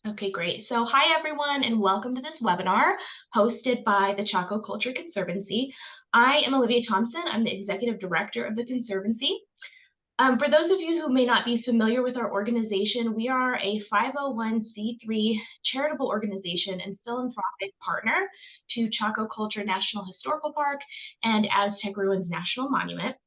Okay, great. So hi, everyone, and welcome to this webinar hosted by the Chaco Culture Conservancy. I am Olivia Thompson. I'm the Executive Director of the Conservancy. For those of you who may not be familiar with our organization, we are a 501c3 charitable organization and philanthropic partner to Chaco Culture National Historical Park and Aztec Ruins National Monument.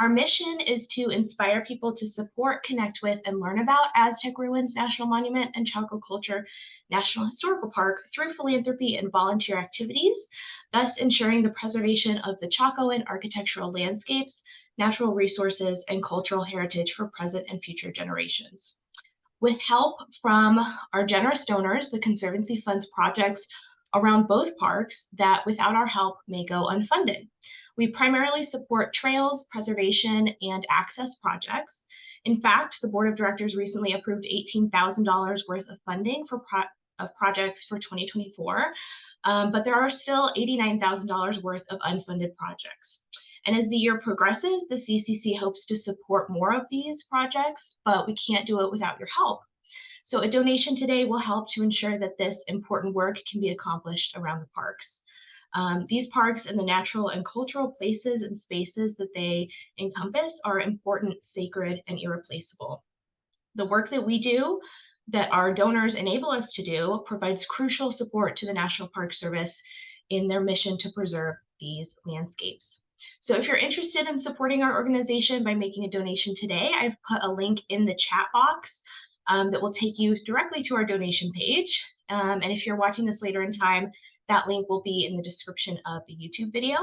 Our mission is to inspire people to support, connect with, and learn about Aztec Ruins National Monument and Chaco Culture National Historical Park through philanthropy and volunteer activities, thus ensuring the preservation of the Chacoan architectural landscapes, natural resources, and cultural heritage for present and future generations. With help from our generous donors, the Conservancy funds projects around both parks that without our help may go unfunded. We primarily support trails, preservation, and access projects. In fact, the board of directors recently approved $18,000 worth of funding for projects for 2024, but there are still $89,000 worth of unfunded projects. And as the year progresses, the CCC hopes to support more of these projects, but we can't do it without your help. So a donation today will help to ensure that this important work can be accomplished around the parks. These parks and the natural and cultural places and spaces that they encompass are important, sacred, and irreplaceable. The work that we do, that our donors enable us to do, provides crucial support to the National Park Service in their mission to preserve these landscapes. So if you're interested in supporting our organization by making a donation today, I've put a link in the chat box that will take you directly to our donation page. And if you're watching this later in time, that link will be in the description of the YouTube video.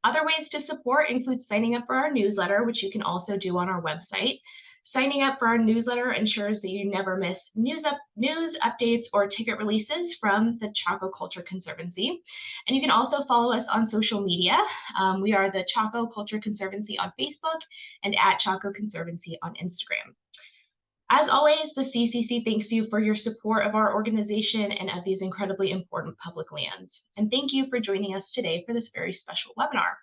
Other ways to support include signing up for our newsletter, which you can also do on our website. Signing up for our newsletter ensures that you never miss news updates, or ticket releases from the Chaco Culture Conservancy. And you can also follow us on social media. We are the Chaco Culture Conservancy on Facebook and at Chaco Conservancy on Instagram. As always, the CCC thanks you for your support of our organization and of these incredibly important public lands. And thank you for joining us today for this very special webinar.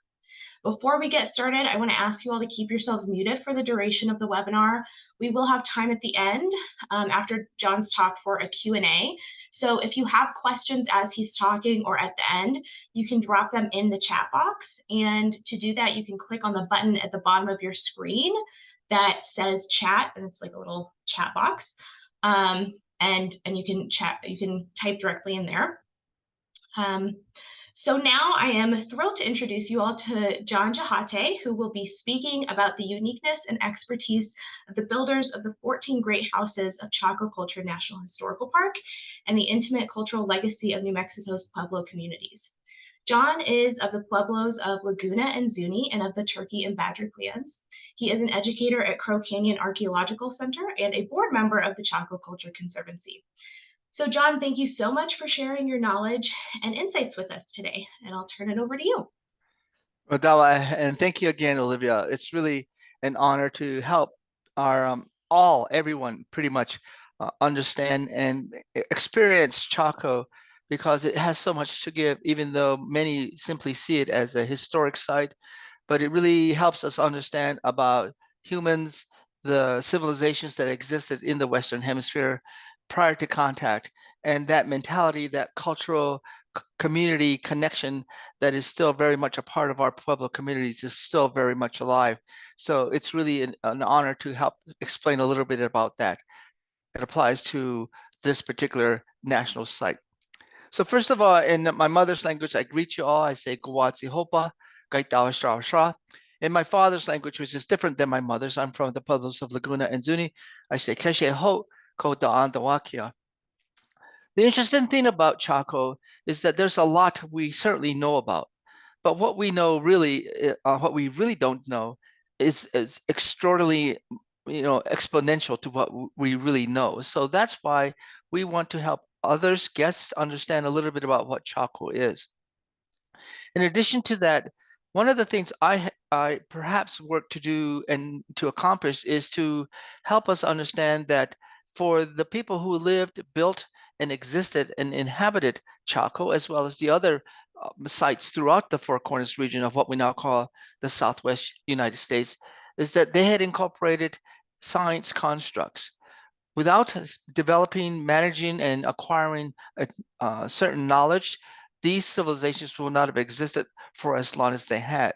Before we get started, I want to ask you all to keep yourselves muted for the duration of the webinar. We will have time at the end after Jon's talk for a Q&A. So if you have questions as he's talking or at the end, you can drop them in the chat box. And to do that, you can click on the button at the bottom of your screen that says chat, and it's like a little chat box. And you can type directly in there. So now I am thrilled to introduce you all to Jon Ghahate, who will be speaking about the uniqueness and expertise of the builders of the 14 great houses of Chaco Culture National Historical Park and the intimate cultural legacy of New Mexico's Pueblo communities. Jon is of the Pueblos of Laguna and Zuni and of the Turkey and Badger clans. He is an educator at Chaco Canyon Archaeological Center and a board member of the Chaco Culture Conservancy. So Jon, thank you so much for sharing your knowledge and insights with us today, and I'll turn it over to you. Well, Dawa, and thank you again, Olivia. It's really an honor to help our everyone pretty much understand and experience Chaco, because it has so much to give, even though many simply see it as a historic site. But it really helps us understand about humans, the civilizations that existed in the Western Hemisphere prior to contact, and that mentality, that cultural community connection that is still very much a part of our Pueblo communities is still very much alive. So it's really an honor to help explain a little bit about that. It applies to this particular national site. So first of all, in my mother's language, I greet you all. I say Guwatsi Hopa, Gaitawa Shra Shra. In my father's language, which is different than my mother's, I'm from the Pueblos of Laguna and Zuni, I say Keshe Ho, Ko Da'an Dawakia. The interesting thing about Chaco is that there's a lot we certainly know about, but what we know really, what we really don't know is extraordinarily, exponential to what we really know. So that's why we want to help others, guests, understand a little bit about what Chaco is. In addition to that, one of the things I perhaps work to do and to accomplish is to help us understand that for the people who lived, built, and existed and inhabited Chaco, as well as the other sites throughout the Four Corners region of what we now call the Southwest United States, is that they had incorporated science constructs. Without developing, managing, and acquiring certain knowledge, these civilizations will not have existed for as long as they had.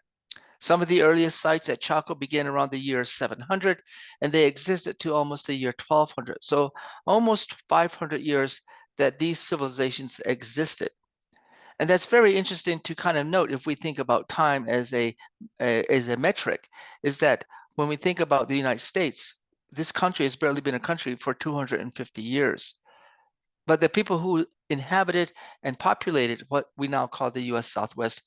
Some of the earliest sites at Chaco began around the year 700, and they existed to almost the year 1200. So almost 500 years that these civilizations existed. And that's very interesting to kind of note if we think about time as a metric, is that when we think about the United States, this country has barely been a country for 250 years. But the people who inhabited and populated what we now call the US Southwest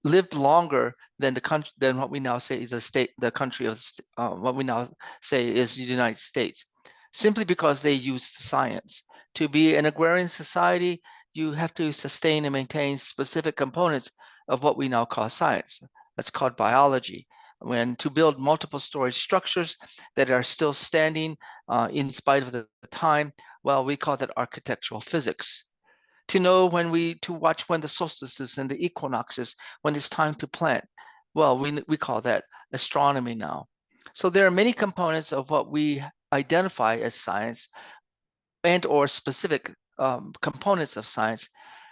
lived longer than the country than what we now say is the country of what we now say is the United States, simply because they used science. To be an agrarian society, you have to sustain and maintain specific components of what we now call science. That's called biology. When to build multiple story structures that are still standing in spite of the time, well, we call that architectural physics. To know to watch when the solstices and the equinoxes, when it's time to plant. Well, we call that astronomy now. So there are many components of what we identify as science and or specific components of science.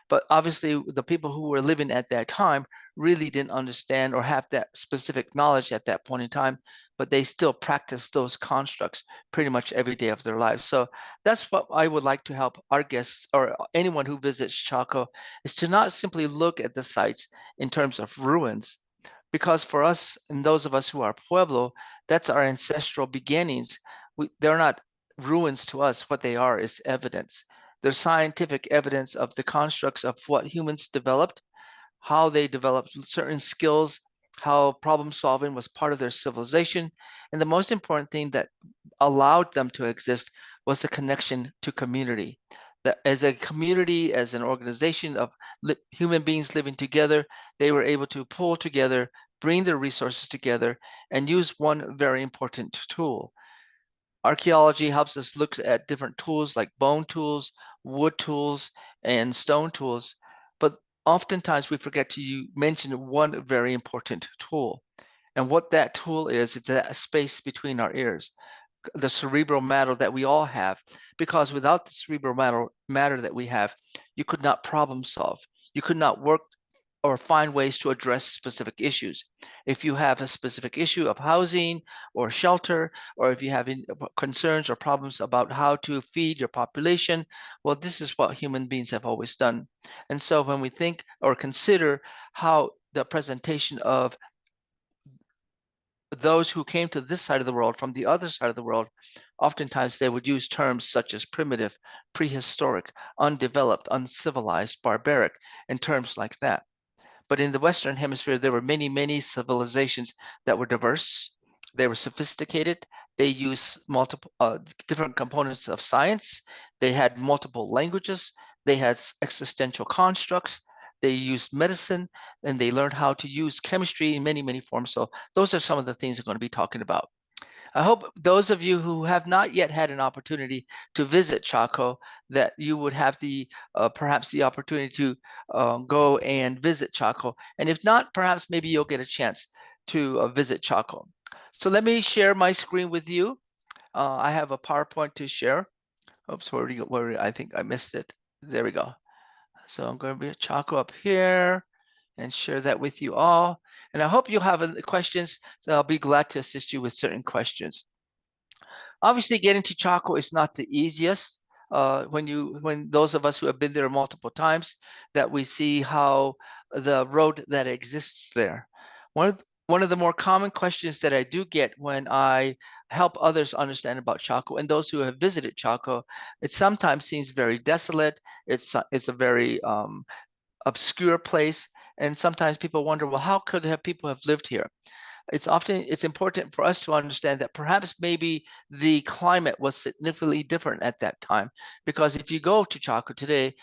But obviously, the people who were living at that time really didn't understand or have that specific knowledge at that point in time, but they still practice those constructs pretty much every day of their lives. So that's what I would like to help our guests or anyone who visits Chaco is to not simply look at the sites in terms of ruins, because for us and those of us who are Pueblo, that's our ancestral beginnings. They're not ruins to us. What they are is evidence. They're scientific evidence of the constructs of what humans developed, how they developed certain skills, how problem solving was part of their civilization. And the most important thing that allowed them to exist was the connection to community. That as a community, as an organization of human beings living together, they were able to pull together, bring their resources together, and use one very important tool. Archaeology helps us look at different tools like bone tools, wood tools, and stone tools, but oftentimes we forget to mention one very important tool. And what that tool is, it's that space between our ears, the cerebral matter that we all have, because without the cerebral matter that we have, you could not problem solve. You could not work or find ways to address specific issues. If you have a specific issue of housing or shelter, or if you have concerns or problems about how to feed your population, well, this is what human beings have always done. And so when we think or consider how the presentation of those who came to this side of the world from the other side of the world, oftentimes they would use terms such as primitive, prehistoric, undeveloped, uncivilized, barbaric, and terms like that. But in the Western Hemisphere, there were many, many civilizations that were diverse. They were sophisticated. They used multiple different components of science. They had multiple languages. They had existential constructs. They used medicine, and they learned how to use chemistry in many, many forms. So those are some of the things we're going to be talking about. I hope those of you who have not yet had an opportunity to visit Chaco, that you would have the perhaps the opportunity to go and visit Chaco. And if not, perhaps maybe you'll get a chance to visit Chaco. So let me share my screen with you. I have a PowerPoint to share. Oops, where I think I missed it. There we go. So I'm going to be at Chaco up here and share that with you all. And I hope you'll have questions, so I'll be glad to assist you with certain questions. Obviously, getting to Chaco is not the easiest. When those of us who have been there multiple times, that we see how the road that exists there. One of the more common questions that I do get when I help others understand about Chaco and those who have visited Chaco, it sometimes seems very desolate. It's a very obscure place, and sometimes people wonder, well, how could people have lived here? It's important for us to understand that perhaps maybe the climate was significantly different at that time, because if you go to Chaco today,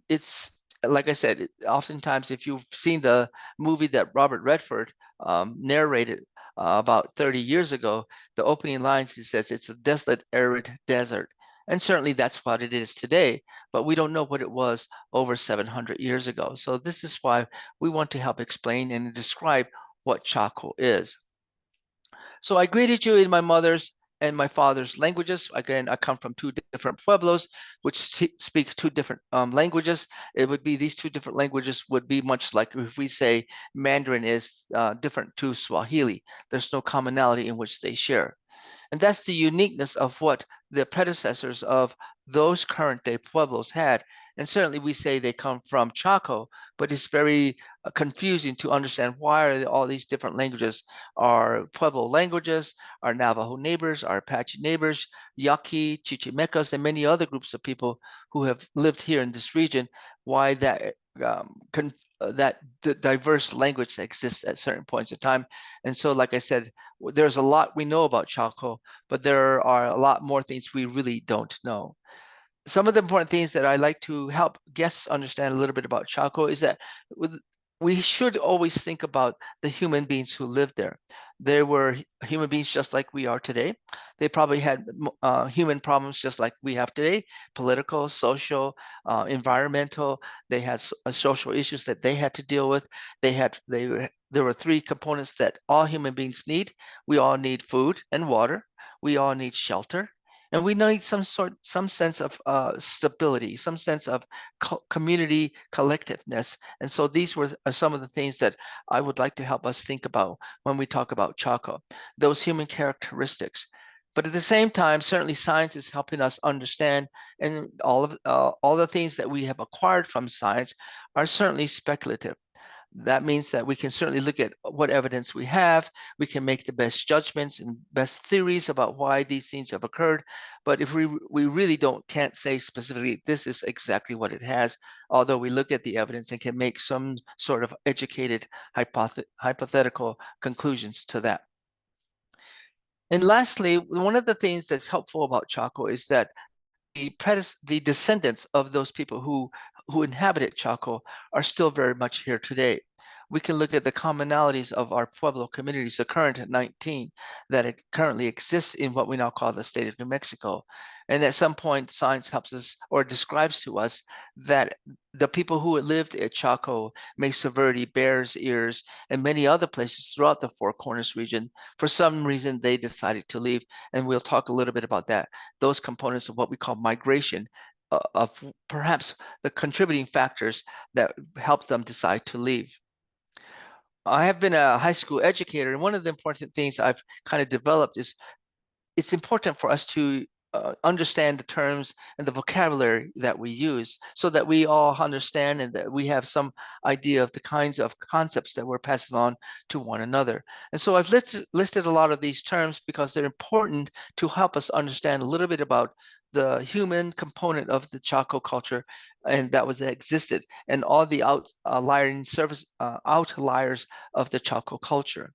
it's like I said, oftentimes if you've seen the movie that Robert Redford narrated about 30 years ago, the opening lines, he says it's a desolate, arid desert. And certainly that's what it is today, but we don't know what it was over 700 years ago. So this is why we want to help explain and describe what Chaco is. So I greeted you in my mother's and my father's languages. Again, I come from two different Pueblos, which speak two different languages. It would be these two different languages would be much like if we say Mandarin is different to Swahili. There's no commonality in which they share. And that's the uniqueness of what the predecessors of those current day Pueblos had. And certainly we say they come from Chaco, but it's very confusing to understand why are all these different languages. Our Pueblo languages, our Navajo neighbors, our Apache neighbors, Yaqui, Chichimecas, and many other groups of people who have lived here in this region, why that that diverse language that exists at certain points in time. And so, like I said, there's a lot we know about Chaco, but there are a lot more things we really don't know. Some of the important things that I like to help guests understand a little bit about Chaco is that we should always think about the human beings who lived there. They were human beings just like we are today. They probably had human problems just like we have today, political, social, environmental. They had social issues that they had to deal with. There were three components that all human beings need. We all need food and water. We all need shelter, and we need some sense of stability, some sense of community collectiveness. And so these are some of the things that I would like to help us think about when we talk about Chaco, those human characteristics. But at the same time, certainly science is helping us understand, and all the things that we have acquired from science are certainly speculative. That means that we can certainly look at what evidence we have. We can make the best judgments and best theories about why these things have occurred. But if we really can't say specifically this is exactly what it has, although we look at the evidence and can make some sort of educated hypothetical conclusions to that. And lastly, one of the things that's helpful about Chaco is that the descendants of those people who inhabited Chaco are still very much here today. We can look at the commonalities of our Pueblo communities, the current 19 that it currently exists in what we now call the state of New Mexico. And at some point, science helps us or describes to us that the people who lived at Chaco, Mesa Verde, Bears Ears, and many other places throughout the Four Corners region, for some reason they decided to leave. And we'll talk a little bit about that, those components of what we call migration, of perhaps the contributing factors that helped them decide to leave. I have been a high school educator, and one of the important things I've kind of developed is it's important for us to understand the terms and the vocabulary that we use so that we all understand and that we have some idea of the kinds of concepts that we're passing on to one another. And so I've listed a lot of these terms because they're important to help us understand a little bit about the human component of the Chaco culture and that existed and all the outliers of the Chaco culture.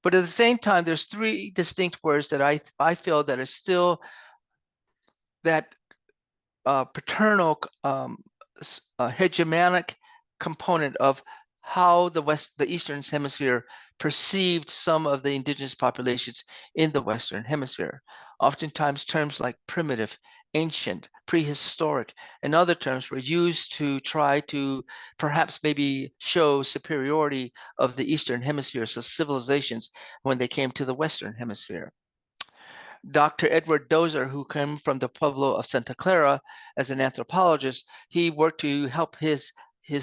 But at the same time, there's three distinct words that I feel that are still that paternal hegemonic component of how the Eastern Hemisphere perceived some of the indigenous populations in the Western Hemisphere. Oftentimes terms like primitive, ancient, prehistoric, and other terms were used to try to perhaps maybe show superiority of the Eastern Hemisphere civilizations when they came to the Western Hemisphere. Dr. Edward Dozer, who came from the Pueblo of Santa Clara as an anthropologist, he worked to help his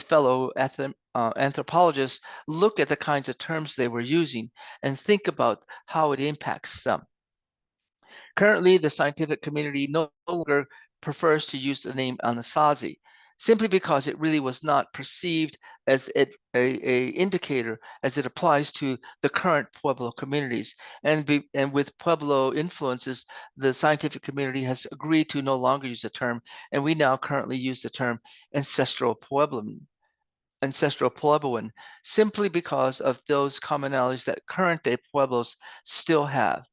fellow anthropologists look at the kinds of terms they were using and think about how it impacts them. Currently, the scientific community no longer prefers to use the name Anasazi, simply because it really was not perceived as a indicator as it applies to the current Pueblo communities. And with Pueblo influences, the scientific community has agreed to no longer use the term, and we now currently use the term ancestral Puebloan, simply because of those commonalities that current day Pueblos still have.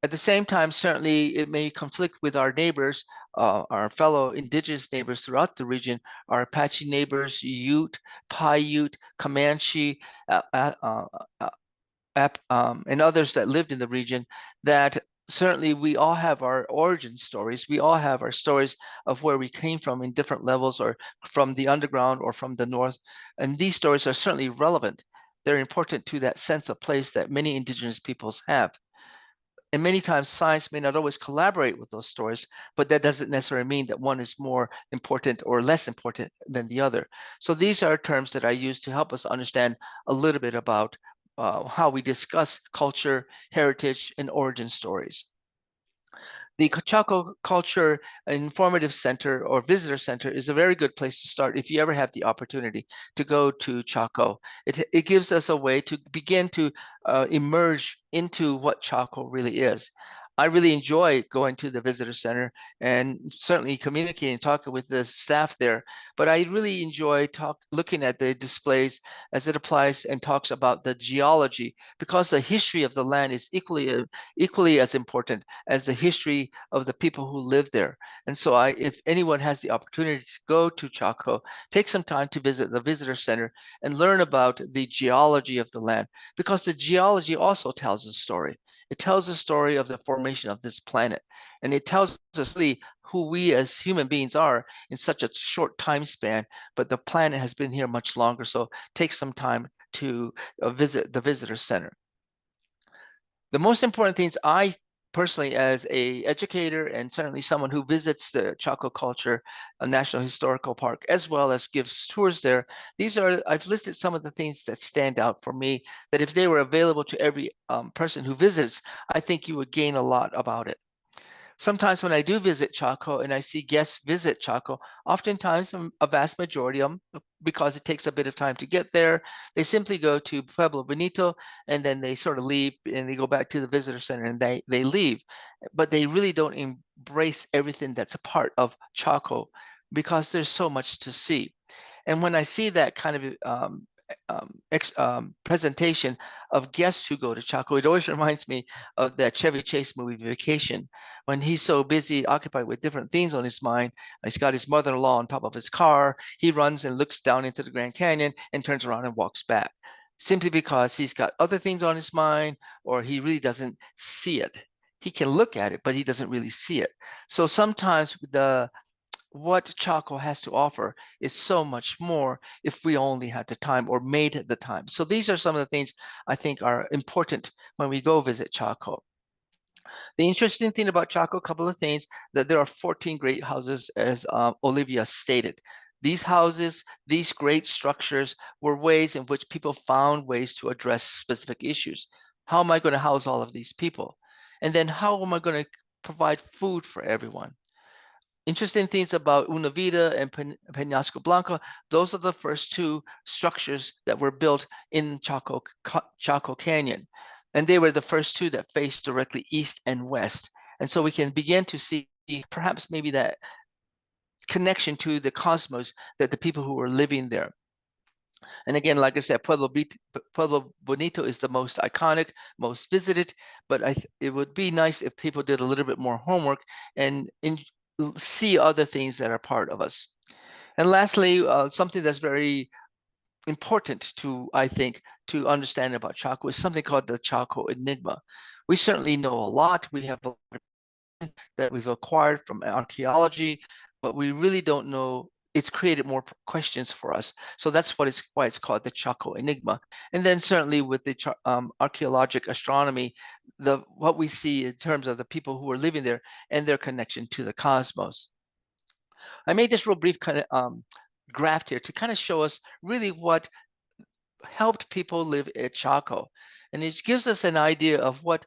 At the same time, certainly it may conflict with our neighbors, our fellow indigenous neighbors throughout the region, our Apache neighbors, Ute, Paiute, Comanche, and others that lived in the region, that certainly we all have our origin stories. We all have our stories of where we came from in different levels or from the underground or from the north. And these stories are certainly relevant. They're important to that sense of place that many indigenous peoples have. and many times science may not always collaborate with those stories, but that doesn't necessarily mean that one is more important or less important than the other. So these are terms that I use to help us understand a little bit about how we discuss culture, heritage, and origin stories. The Chaco Culture Informative Center or Visitor Center is a very good place to start if you ever have the opportunity to go to Chaco. It gives us a way to begin to emerge into what Chaco really is. I really enjoy going to the visitor center and certainly communicating, talking with the staff there. But I really enjoy looking at the displays as it applies and talks about the geology, because the history of the land is equally as important as the history of the people who live there. And so if anyone has the opportunity to go to Chaco, take some time to visit the visitor center and learn about the geology of the land, because the geology also tells a story. It tells the story of the formation of this planet, and it tells us really who we as human beings are in such a short time span, but the planet has been here much longer. So take some time to visit the visitor center. The most important things I personally, as a educator and certainly someone who visits the Chaco Culture National Historical Park, as well as gives tours there, I've listed some of the things that stand out for me, that if they were available to every person who visits, I think you would gain a lot about it. Sometimes when I do visit Chaco and I see guests visit Chaco, oftentimes a vast majority of them, because it takes a bit of time to get there, they simply go to Pueblo Bonito and then they sort of leave and they go back to the visitor center and they leave. But they really don't embrace everything that's a part of Chaco, because there's so much to see. And when I see that kind of presentation of guests who go to Chaco, it always reminds me of that Chevy Chase movie, Vacation, when he's so busy, occupied with different things on his mind. He's got his mother-in-law on top of his car. He runs and looks down into the Grand Canyon and turns around and walks back, simply because he's got other things on his mind, or he really doesn't see it. He can look at it, but he doesn't really see it. So sometimes what Chaco has to offer is so much more if we only had the time or made the time. So these are some of the things I think are important when we go visit Chaco. The interesting thing about Chaco, a couple of things, that there are 14 great houses, as Olivia stated. These houses, these great structures, were ways in which people found ways to address specific issues. How am I going to house all of these people? And then how am I going to provide food for everyone? Interesting things about Una Vida and Peñasco Blanco, those are the first two structures that were built in Chaco Canyon. And they were the first two that faced directly east and west. And so we can begin to see perhaps maybe that connection to the cosmos that the people who were living there. And again, like I said, Pueblo Bonito is the most iconic, most visited, but it would be nice if people did a little bit more homework and see other things that are part of us. And lastly, something that's very important to, I think, to understand about Chaco is something called the Chaco Enigma. We certainly know a lot. We have a lot that we've acquired from archaeology, but we really don't know. It's created more questions for us. So that's why it's called the Chaco Enigma. And then certainly with the archaeological astronomy, what we see in terms of the people who are living there and their connection to the cosmos. I made this real brief kind of graph here to kind of show us really what helped people live at Chaco. And it gives us an idea of what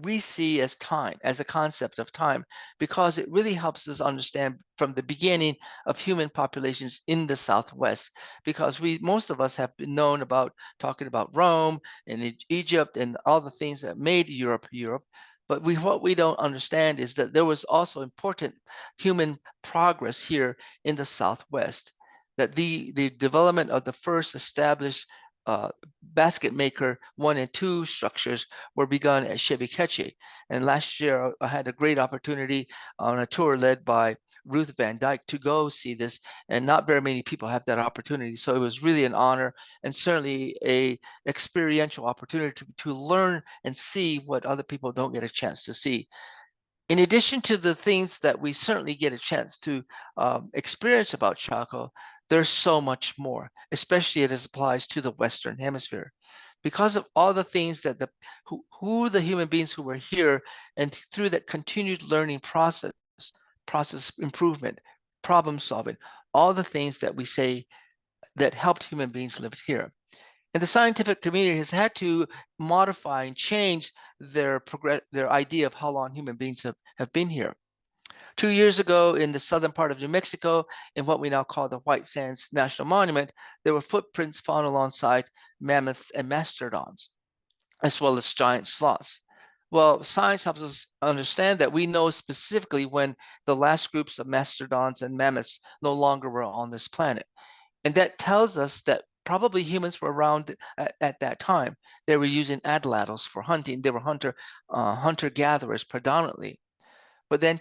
we see as time, as a concept of time, because it really helps us understand from the beginning of human populations in the Southwest. Because most of us have been known about talking about Rome and Egypt and all the things that made Europe Europe. But what we don't understand is that there was also important human progress here in the Southwest. That the development of the first established basket maker 1 and 2 structures were begun at Chebiqueche. And last year, I had a great opportunity on a tour led by Ruth Van Dyke to go see this, and not very many people have that opportunity. So it was really an honor and certainly a experiential opportunity to learn and see what other people don't get a chance to see. In addition to the things that we certainly get a chance to experience about Chaco, there's so much more, especially as it applies to the Western Hemisphere. because of all the things that who the human beings who were here, and through that continued learning process improvement, problem solving, all the things that we say that helped human beings live here. And the scientific community has had to modify and change their idea of how long human beings have been here. 2 years ago, in the southern part of New Mexico, in what we now call the White Sands National Monument, there were footprints found alongside mammoths and mastodons, as well as giant sloths. Well, science helps us understand that we know specifically when the last groups of mastodons and mammoths no longer were on this planet. And that tells us that probably humans were around at that time. They were using atlatls for hunting. They were hunter-gatherers predominantly. But then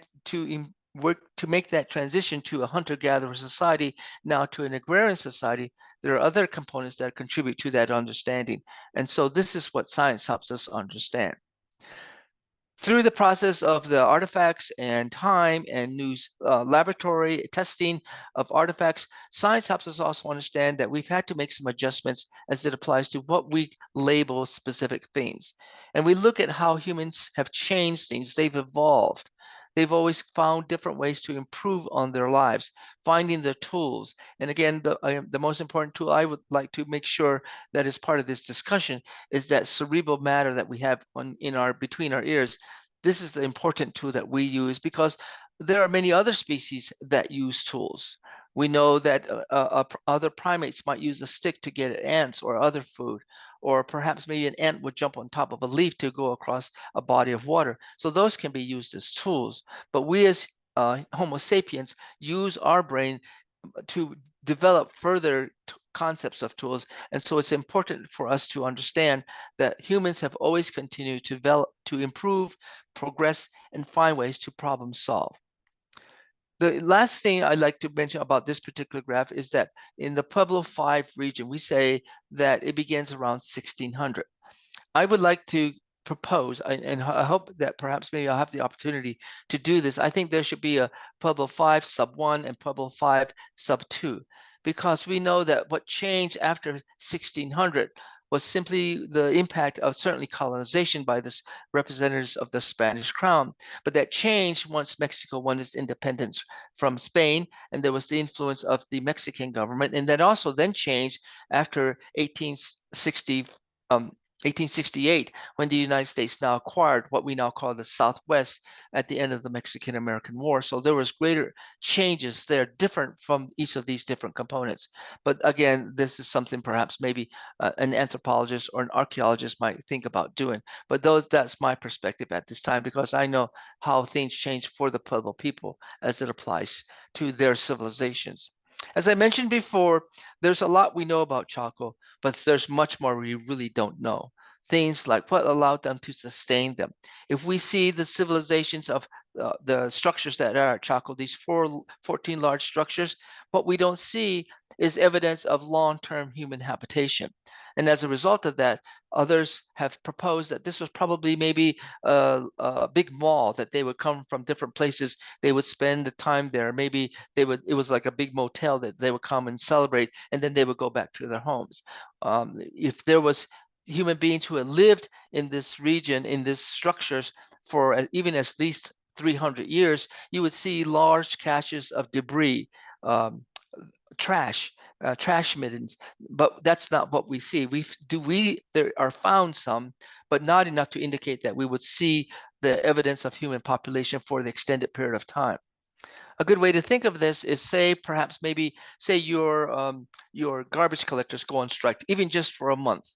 work to make that transition to a hunter-gatherer society, now to an agrarian society, there are other components that contribute to that understanding. And so this is what science helps us understand. Through the process of the artifacts and time and new laboratory testing of artifacts, science helps us also understand that we've had to make some adjustments as it applies to what we label specific things. And we look at how humans have changed things, they've evolved. They've always found different ways to improve on their lives, finding their tools. And again, the most important tool I would like to make sure that is part of this discussion is that cerebral matter that we have between our ears. This is the important tool that we use because there are many other species that use tools. We know that other primates might use a stick to get at ants or other food, or perhaps maybe an ant would jump on top of a leaf to go across a body of water. So those can be used as tools. But we as Homo sapiens use our brain to develop further concepts of tools. And so it's important for us to understand that humans have always continued to develop, to improve, progress, and find ways to problem solve. The last thing I'd like to mention about this particular graph is that in the Pueblo 5 region, we say that it begins around 1600. I would like to propose, and I hope that perhaps maybe I'll have the opportunity to do this. I think there should be a Pueblo 5 sub 1 and Pueblo 5 sub 2, because we know that what changed after 1600 was simply the impact of certainly colonization by the representatives of the Spanish crown. But that changed once Mexico won its independence from Spain, and there was the influence of the Mexican government. And that also then changed after 1868, when the United States now acquired what we now call the Southwest at the end of the Mexican-American War. So there was greater changes there, different from each of these different components. But again, this is something perhaps maybe an anthropologist or an archaeologist might think about doing. But that's my perspective at this time, because I know how things change for the Pueblo people as it applies to their civilizations. As I mentioned before, there's a lot we know about Chaco, but there's much more we really don't know. Things like what allowed them to sustain them. If we see the civilizations of the structures that are at Chaco, these 14 large structures, what we don't see is evidence of long-term human habitation. And as a result of that, others have proposed that this was probably maybe a big mall, that they would come from different places. They would spend the time there. Maybe it was like a big motel that they would come and celebrate, and then they would go back to their homes. If there was human beings who had lived in this region, in these structures for even at least 300 years, you would see large caches of debris, trash, trash middens, but that's not what we see. There are found some, but not enough to indicate that we would see the evidence of human population for the extended period of time. A good way to think of this is, perhaps maybe say your garbage collectors go on strike, even just for a month.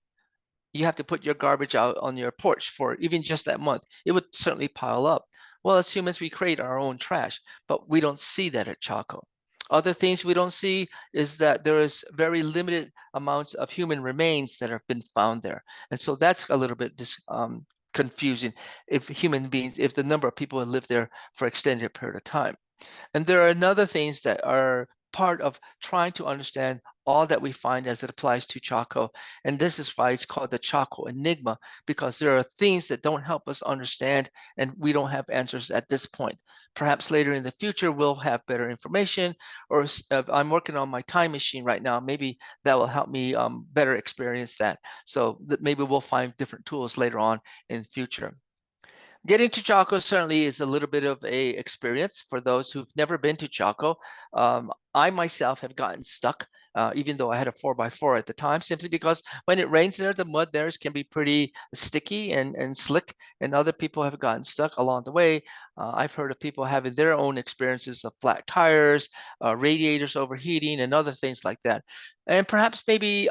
You have to put your garbage out on your porch for even just that month. It would certainly pile up. Well, as humans, we create our own trash, but we don't see that at Chaco. Other things we don't see is that there is very limited amounts of human remains that have been found there. And so that's a little bit confusing if the number of people have lived there for extended period of time. And there are other things that are part of trying to understand all that we find as it applies to Chaco. And this is why it's called the Chaco Enigma, because there are things that don't help us understand, and we don't have answers at this point. Perhaps later in the future, we'll have better information, or I'm working on my time machine right now. Maybe that will help me better experience that. So that maybe we'll find different tools later on in the future. Getting to Chaco certainly is a little bit of a experience for those who've never been to Chaco. I myself have gotten stuck, even though I had a 4x4 at the time, simply because when it rains there, the mud there can be pretty sticky and slick, and other people have gotten stuck along the way. I've heard of people having their own experiences of flat tires, radiators overheating, and other things like that. And perhaps maybe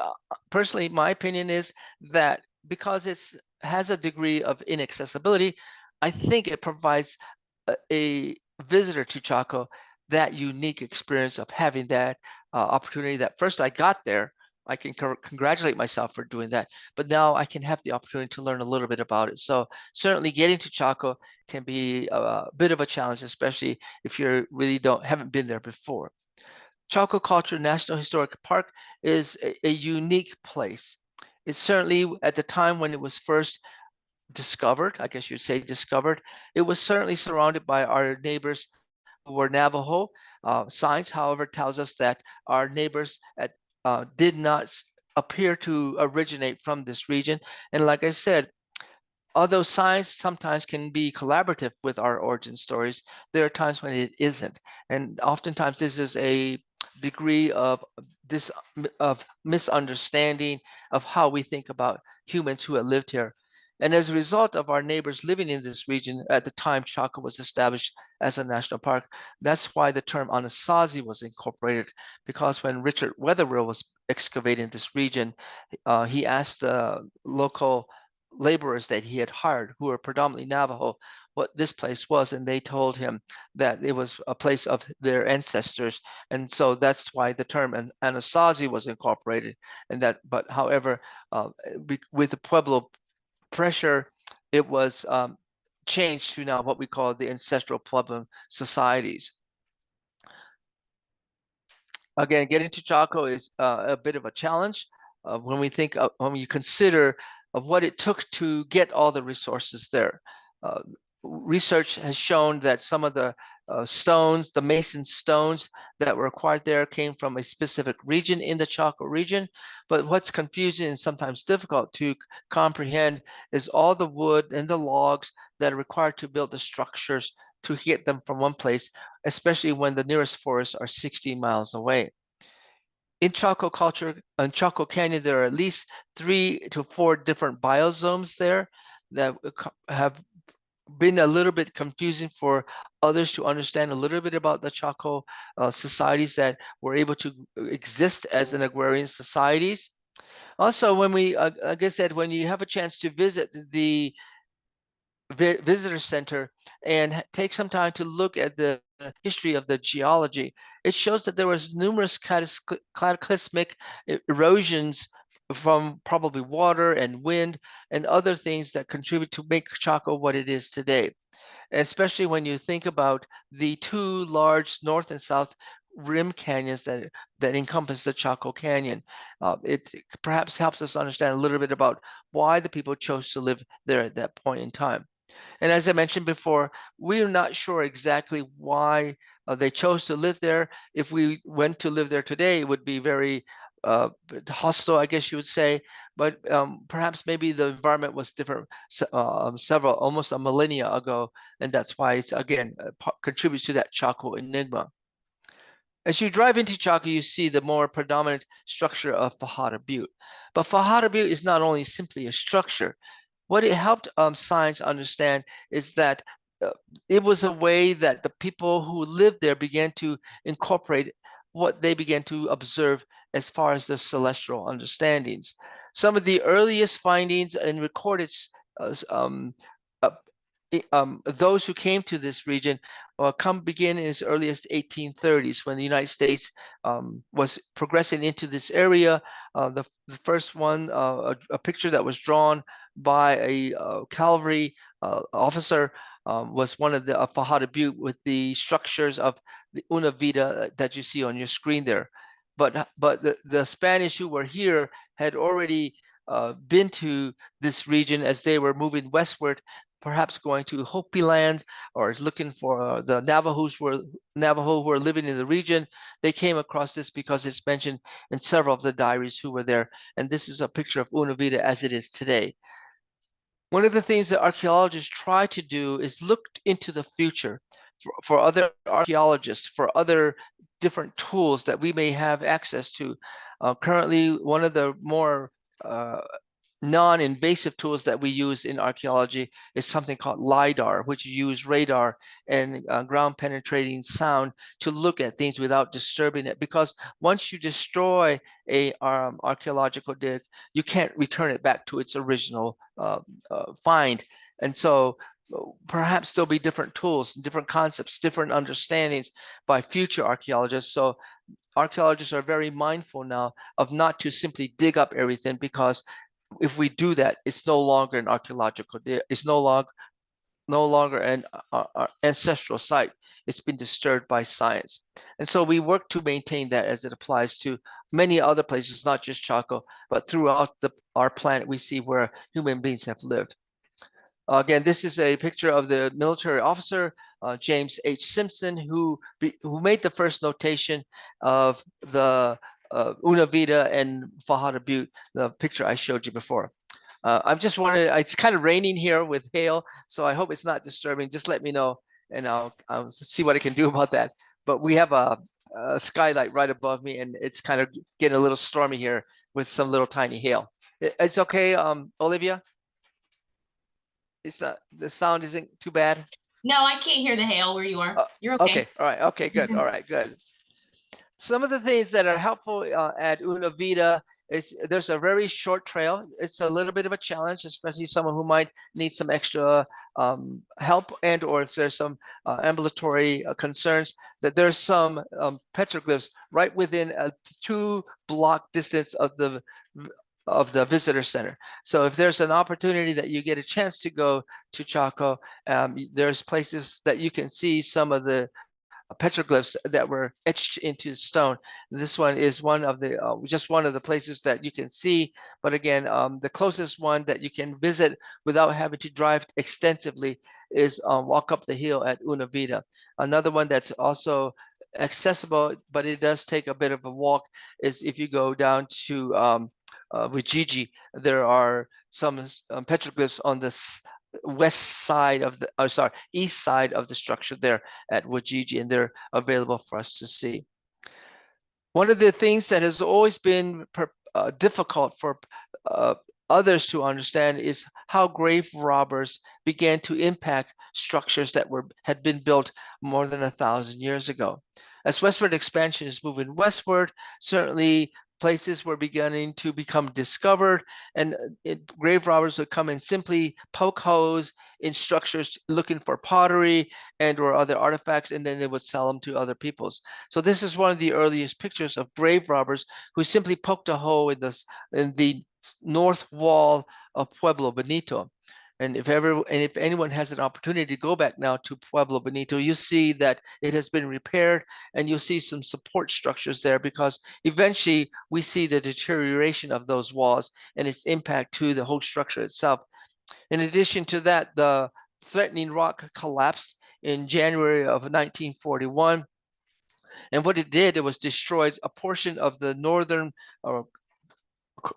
personally, my opinion is that because it's has a degree of inaccessibility, I think it provides a visitor to Chaco that unique experience of having that opportunity. That first I got there, I can congratulate myself for doing that, but now I can have the opportunity to learn a little bit about it. So certainly getting to Chaco can be a bit of a challenge, especially if you really haven't been there before. Chaco Culture National Historic Park is a unique place. It's certainly at the time when it was first discovered, I guess you'd say discovered, it was certainly surrounded by our neighbors who were Navajo. Science, however, tells us that our neighbors did not appear to originate from this region. And like I said, although science sometimes can be collaborative with our origin stories, there are times when it isn't. And oftentimes this is a degree of this of misunderstanding of how we think about humans who have lived here. And as a result of our neighbors living in this region at the time Chaco was established as a national park, that's why the term Anasazi was incorporated, because when Richard Wetherill was excavating this region, he asked the local laborers that he had hired, who were predominantly Navajo, what this place was, and they told him that it was a place of their ancestors, and so that's why the term Anasazi was incorporated. And that, but however, with the Pueblo pressure, it was changed to now what we call the ancestral Pueblo societies. Again, getting to Chaco is a bit of a challenge when we think of, when you consider of what it took to get all the resources there. Uh, Research has shown that some of the stones, the mason stones that were acquired there came from a specific region in the Chaco region. But what's confusing and sometimes difficult to comprehend is all the wood and the logs that are required to build the structures to get them from one place, especially when the nearest forests are 60 miles away. In Chaco culture, in Chaco Canyon, there are at least 3 to 4 different biozones there that have been a little bit confusing for others to understand a little bit about the Chaco societies that were able to exist as an agrarian societies. Also, when we, like I said, when you have a chance to visit the visitor center and take some time to look at the history of the geology, it shows that there was numerous cataclysmic erosions from probably water and wind and other things that contribute to make Chaco what it is today. Especially when you think about the 2 large north and south rim canyons that encompass the Chaco Canyon. It perhaps helps us understand a little bit about why the people chose to live there at that point in time. And as I mentioned before, we are not sure exactly why they chose to live there. If we went to live there today, it would be very hostile, I guess you would say. But perhaps maybe the environment was different several, almost a millennia ago, and that's why it's again contributes to that Chaco enigma. As you drive into Chaco, you see the more predominant structure of Fajada Butte. But Fajada Butte is not only simply a structure. What it helped science understand is that uh, it was a way that the people who lived there began to incorporate what they began to observe as far as the celestial understandings. Some of the earliest findings and recorded uh, um, uh, those who came to this region begin as early as 1830s when the United States was progressing into this area. The first one, a picture that was drawn by a cavalry officer was one of the Fajada Butte with the structures of the Una Vida that you see on your screen there. but the Spanish who were here had already been to this region as they were moving westward, perhaps going to Hopi lands or looking for the Navajo who were living in the region. They came across this because it's mentioned in several of the diaries who were there. And this is a picture of Una Vida as it is today. One of the things that archaeologists try to do is look into the future for other archaeologists, for other different tools that we may have access to. Currently, one of the more non-invasive tools that we use in archaeology is something called LiDAR, which use radar and ground penetrating sound to look at things without disturbing it. Because once you destroy a archaeological dig, you can't return it back to its original find. And so perhaps there'll be different tools, different concepts, different understandings by future archaeologists. So archaeologists are very mindful now of not to simply dig up everything, because if we do that, it's no longer an archaeological, it's no longer an ancestral site. It's been disturbed by science. And so we work to maintain that as it applies to many other places, not just Chaco, but throughout our planet we see where human beings have lived. Again, this is a picture of the military officer, James H. Simpson, who made the first notation of the Una Vida and Fajada Butte, the picture I showed you before. I'm just wondering, it's kind of raining here with hail, so I hope it's not disturbing. Just let me know, and I'll see what I can do about that. But we have a skylight right above me, and it's kind of getting a little stormy here with some little tiny hail. It's okay, Olivia? It's the sound isn't too bad. No, I can't hear the hail where you are. You're okay. Okay, all right, okay, good, all right, good. Some of the things that are helpful at Una Vida is there's a very short trail. It's a little bit of a challenge, especially someone who might need some extra help, and or if there's some ambulatory concerns, that there's some petroglyphs right within a 2-block distance of the visitor center. So if there's an opportunity that you get a chance to go to Chaco, there's places that you can see some of the petroglyphs that were etched into stone. This one is one of the just one of the places that you can see. But again, the closest one that you can visit without having to drive extensively is walk up the hill at Una Vida. Another one that's also accessible, but it does take a bit of a walk, is if you go down to Wajiji. There are some petroglyphs on this west side of the, oh, sorry, east side of the structure there at Wajiji, and they're available for us to see. One of the things that has always been difficult for others to understand is how grave robbers began to impact structures that had been built more than 1,000 years ago. As westward expansion is moving westward, certainly places were beginning to become discovered, and grave robbers would come and simply poke holes in structures looking for pottery and or other artifacts, and then they would sell them to other peoples. So this is one of the earliest pictures of grave robbers who simply poked a hole in the north wall of Pueblo Bonito. And if anyone has an opportunity to go back now to Pueblo Bonito, you see that it has been repaired, and you'll see some support structures there, because eventually we see the deterioration of those walls and its impact to the whole structure itself. In addition to that, the threatening rock collapsed in January of 1941. And what it did, it was destroyed a portion of the northern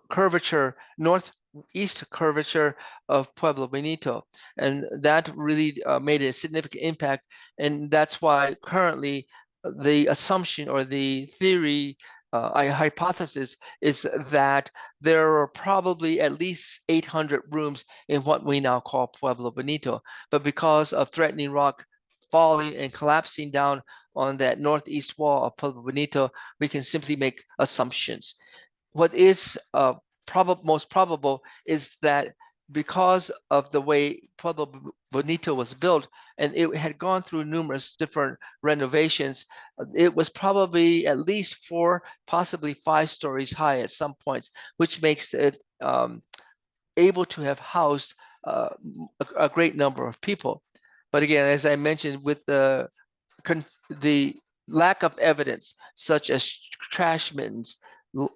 curvature, northeast curvature of Pueblo Bonito. And that really made a significant impact. And that's why currently the assumption or the theory, hypothesis, is that there are probably at least 800 rooms in what we now call Pueblo Bonito. But because of threatening rock falling and collapsing down on that northeast wall of Pueblo Bonito, we can simply make assumptions. What is most probable is that because of the way Pueblo Bonito was built, and it had gone through numerous different renovations, it was probably at least 4, possibly 5 stories high at some points, which makes it able to have housed a great number of people. But again, as I mentioned, with the lack of evidence, such as trash mittens,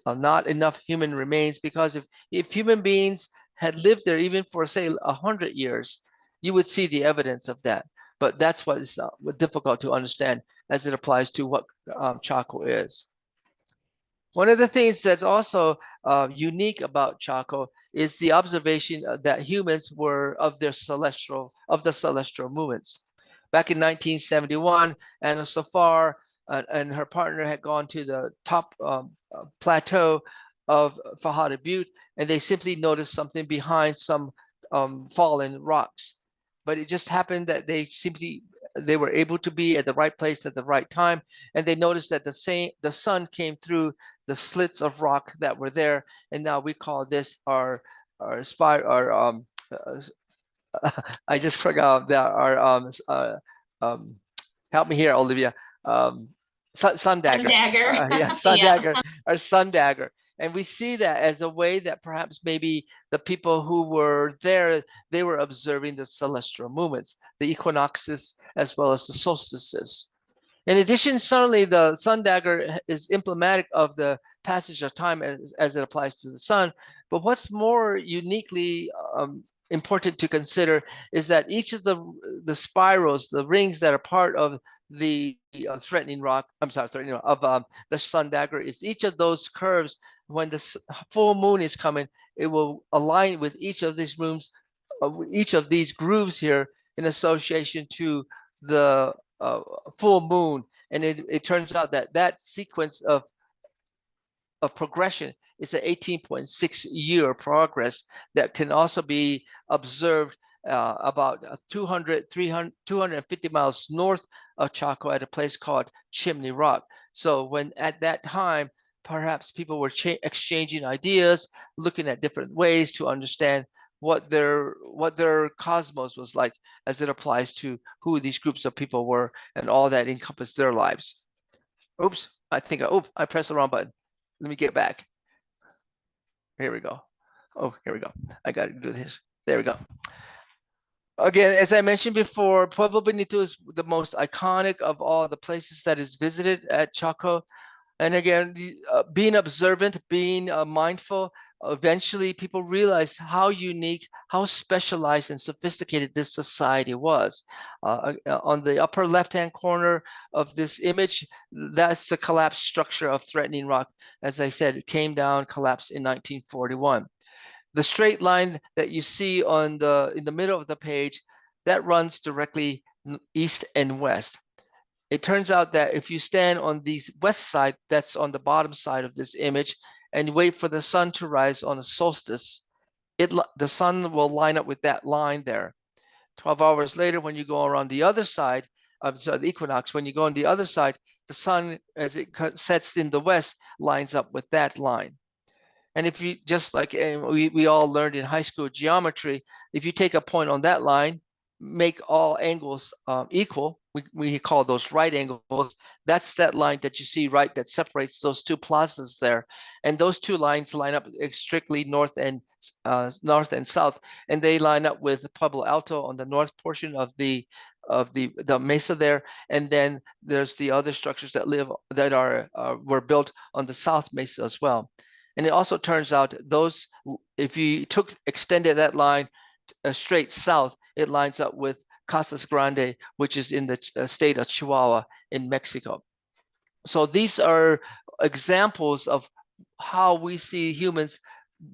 not enough human remains, because if human beings had lived there even for, say, 100 years, you would see the evidence of that. But that's what is difficult to understand as it applies to what Chaco is. One of the things that's also unique about Chaco is the observation that humans were of the celestial movements. Back in 1971, Anna Safar and her partner had gone to the top plateau of Fajada Butte, and they simply noticed something behind some fallen rocks. But it just happened that they were able to be at the right place at the right time, and they noticed that the sun came through the slits of rock that were there, and now we call this our spy our I just forgot that our um help me here, Olivia. Sun dagger. Dagger. Yeah, sun Yeah. dagger, our sun dagger. And we see that as a way that perhaps maybe the people who were there, they were observing the celestial movements, the equinoxes, as well as the solstices. In addition, certainly the sun dagger is emblematic of the passage of time as it applies to the sun. But what's more uniquely important to consider is that each of the spirals, the rings that are part of the threatening rock, of the sun dagger, is each of those curves. When the full moon is coming, it will align with each of these rooms, each of these grooves here in association to the full moon. And it turns out that that sequence of progression is an 18.6-year progress that can also be observed about 250 miles north of Chaco at a place called Chimney Rock. So when at that time, perhaps people were exchanging ideas, looking at different ways to understand what their cosmos was like as it applies to who these groups of people were and all that encompassed their lives. Oops, I pressed the wrong button. Let me get back. Here we go. Oh, here we go. I got to do this. There we go. Again, as I mentioned before, Pueblo Bonito is the most iconic of all the places that is visited at Chaco. And again, being observant, being mindful, eventually people realized how unique, how specialized and sophisticated this society was. On the upper left-hand corner of this image, that's the collapsed structure of threatening rock. As I said, it came down, collapsed in 1941. The straight line that you see in the middle of the page, that runs directly east and west. It turns out that if you stand on the west side, that's on the bottom side of this image, and wait for the sun to rise on a solstice, the sun will line up with that line there. 12 hours later, when you go around the other side, the equinox, when you go on the other side, the sun, as it sets in the west, lines up with that line. And if you just like we all learned in high school geometry, if you take a point on that line, make all angles equal, we call those right angles. That's that line that you see right that separates those two plazas there. And those two lines line up strictly north and south, and they line up with Pueblo Alto on the north portion of the mesa there, and then there's the other structures that were built on the south mesa as well. And it also turns out those, if you extended that line straight south, it lines up with Casas Grande, which is in the state of Chihuahua in Mexico. So these are examples of how we see humans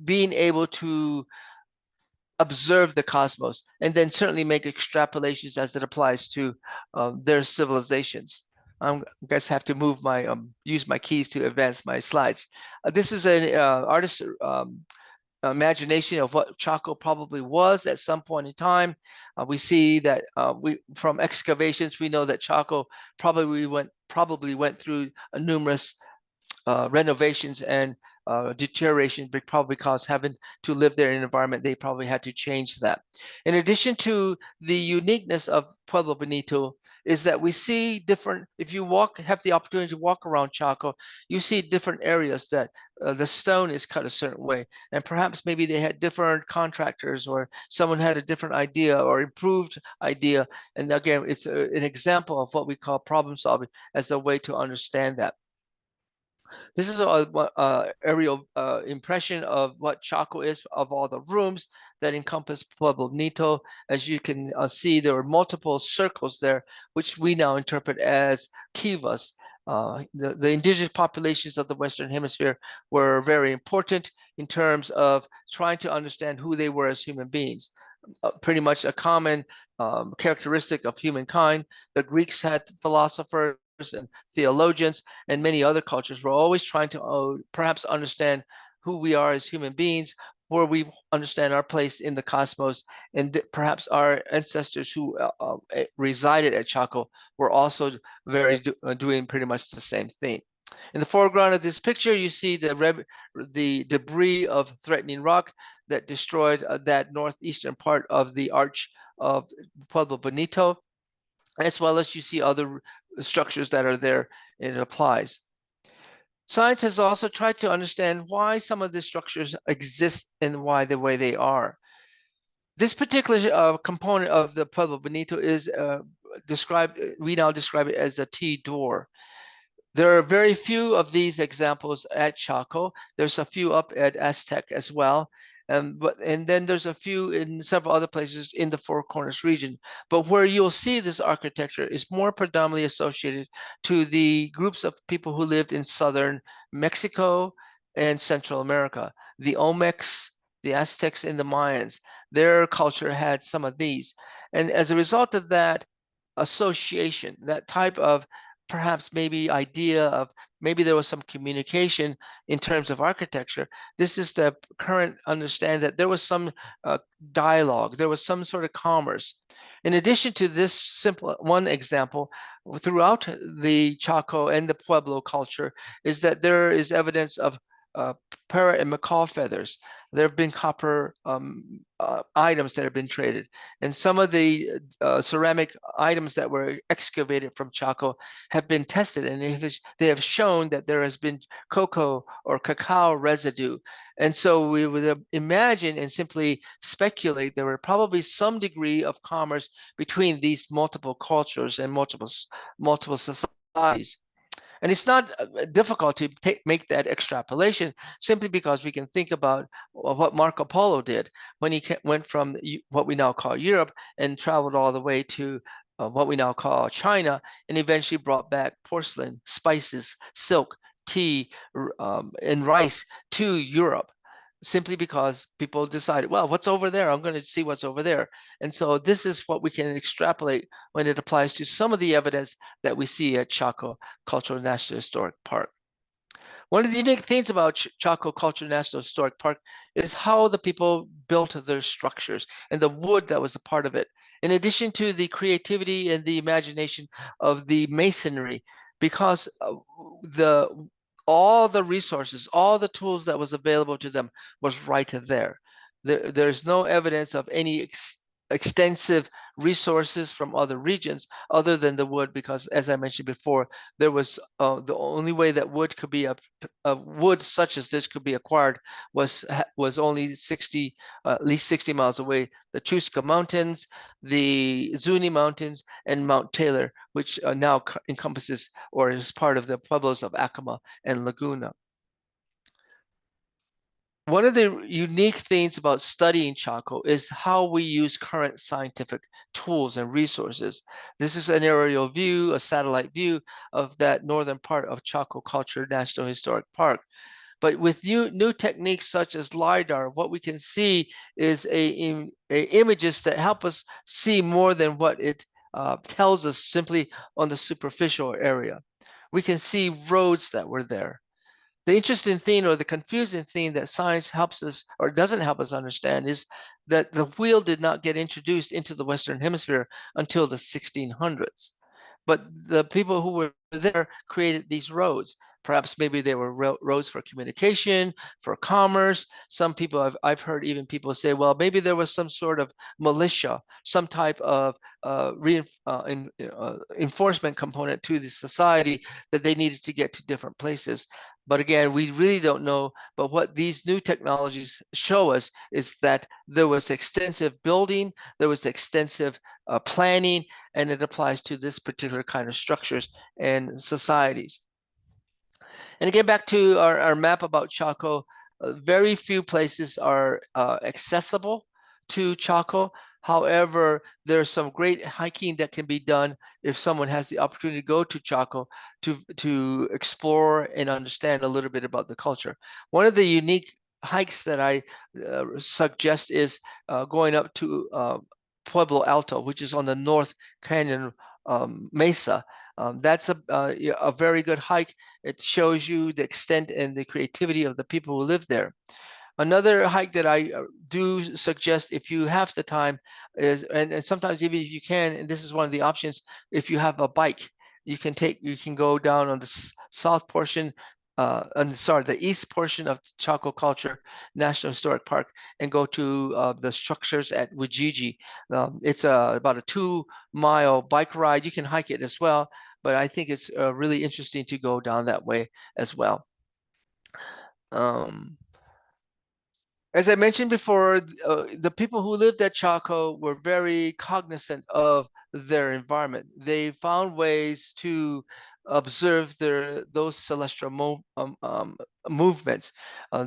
being able to observe the cosmos and then certainly make extrapolations as it applies to their civilizations. I guess I have to move use my keys to advance my slides. This is an artist's imagination of what Chaco probably was at some point in time. We see that from excavations, we know that Chaco probably went through numerous renovations and deterioration, probably because having to live there in an environment, they probably had to change that. In addition to the uniqueness of Pueblo Bonito is that we see different, if you have the opportunity to walk around Chaco, you see different areas that the stone is cut a certain way. And perhaps maybe they had different contractors, or someone had a different idea or improved idea. And again, it's an example of what we call problem solving as a way to understand that. This is a aerial impression of what Chaco is, of all the rooms that encompass Pueblo Bonito. As you can see, there are multiple circles there, which we now interpret as kivas. The indigenous populations of the Western Hemisphere were very important in terms of trying to understand who they were as human beings. Pretty much a common characteristic of humankind. The Greeks had philosophers and theologians, and many other cultures were always trying to perhaps understand who we are as human beings, where we understand our place in the cosmos, and perhaps our ancestors who resided at Chaco were also doing pretty much the same thing. In the foreground of this picture, you see the debris of threatening rock that destroyed that northeastern part of the arch of Pueblo Bonito, as well as you see other structures that are there, and it applies. Science has also tried to understand why some of these structures exist and why the way they are. This particular component of the Pueblo Bonito is we now describe it as a T-door. There are very few of these examples at Chaco. There's a few up at Aztec as well. And then there's a few in several other places in the Four Corners region. But where you'll see this architecture is more predominantly associated to the groups of people who lived in southern Mexico and Central America. The Olmecs, the Aztecs, and the Mayans, their culture had some of these. And as a result of that association, that type of perhaps maybe idea of maybe there was some communication in terms of architecture. This is the current understanding that there was some dialogue, there was some sort of commerce. In addition to this simple one example, throughout the Chaco and the Pueblo culture is that there is evidence of parrot and macaw feathers. There have been copper items that have been traded. And some of the ceramic items that were excavated from Chaco have been tested, and they have shown that there has been cocoa or cacao residue. And so we would imagine and simply speculate there were probably some degree of commerce between these multiple cultures and multiple societies. And it's not difficult to make that extrapolation simply because we can think about what Marco Polo did when he went from what we now call Europe and traveled all the way to what we now call China, and eventually brought back porcelain, spices, silk, tea, and rice to Europe, simply because people decided, well, what's over there? I'm going to see what's over there. And so this is what we can extrapolate when it applies to some of the evidence that we see at Chaco Cultural National Historic Park. One of the unique things about Chaco Cultural National Historic Park is how the people built their structures and the wood that was a part of it. In addition to the creativity and the imagination of the masonry, because all the resources, all the tools that was available to them was right there. There's no evidence of any extensive resources from other regions other than the wood, because as I mentioned before, there was the only way that wood could be wood such as this could be acquired was only at least 60 miles away. The Chusca Mountains, the Zuni Mountains, and Mount Taylor, which now encompasses or is part of the Pueblos of Acoma and Laguna. One of the unique things about studying Chaco is how we use current scientific tools and resources. This is an aerial view, a satellite view of that northern part of Chaco Culture National Historic Park. But with new techniques such as LiDAR, what we can see is images that help us see more than what it tells us simply on the superficial area. We can see roads that were there. The interesting thing, or the confusing thing, that science helps us or doesn't help us understand is that the wheel did not get introduced into the Western Hemisphere until the 1600s. But the people who were there created these roads. Perhaps maybe they were roads for communication, for commerce. Some people I've heard even people say, well, maybe there was some sort of militia, some type of enforcement component to the society that they needed to get to different places. But again, we really don't know. But what these new technologies show us is that there was extensive building, there was extensive planning, and it applies to this particular kind of structures and societies. And again, back to our map about Chaco, very few places are accessible to Chaco. However, there's some great hiking that can be done if someone has the opportunity to go to Chaco to explore and understand a little bit about the culture. One of the unique hikes that I suggest is going up to Pueblo Alto, which is on the North Canyon Mesa. That's a very good hike. It shows you the extent and the creativity of the people who live there. Another hike that I do suggest if you have the time is, and sometimes even if you can, and this is one of the options, if you have a bike, you can go down on the south portion, the east portion of Chaco Culture National Historic Park and go to the structures at Ujiji. It's about a 2-mile bike ride. You can hike it as well, but I think it's really interesting to go down that way as well. Um, as I mentioned before, the people who lived at Chaco were very cognizant of their environment. They found ways to observe those celestial movements.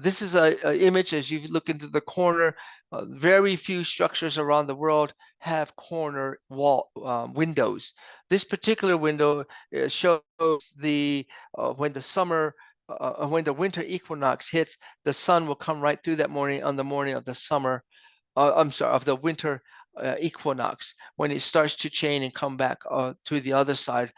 This is a image as you look into the corner. Very few structures around the world have corner wall windows. This particular window shows the when the winter equinox hits, the sun will come right through that morning on the morning of the summer, I'm sorry, of the winter equinox, when it starts to change and come back to the other side,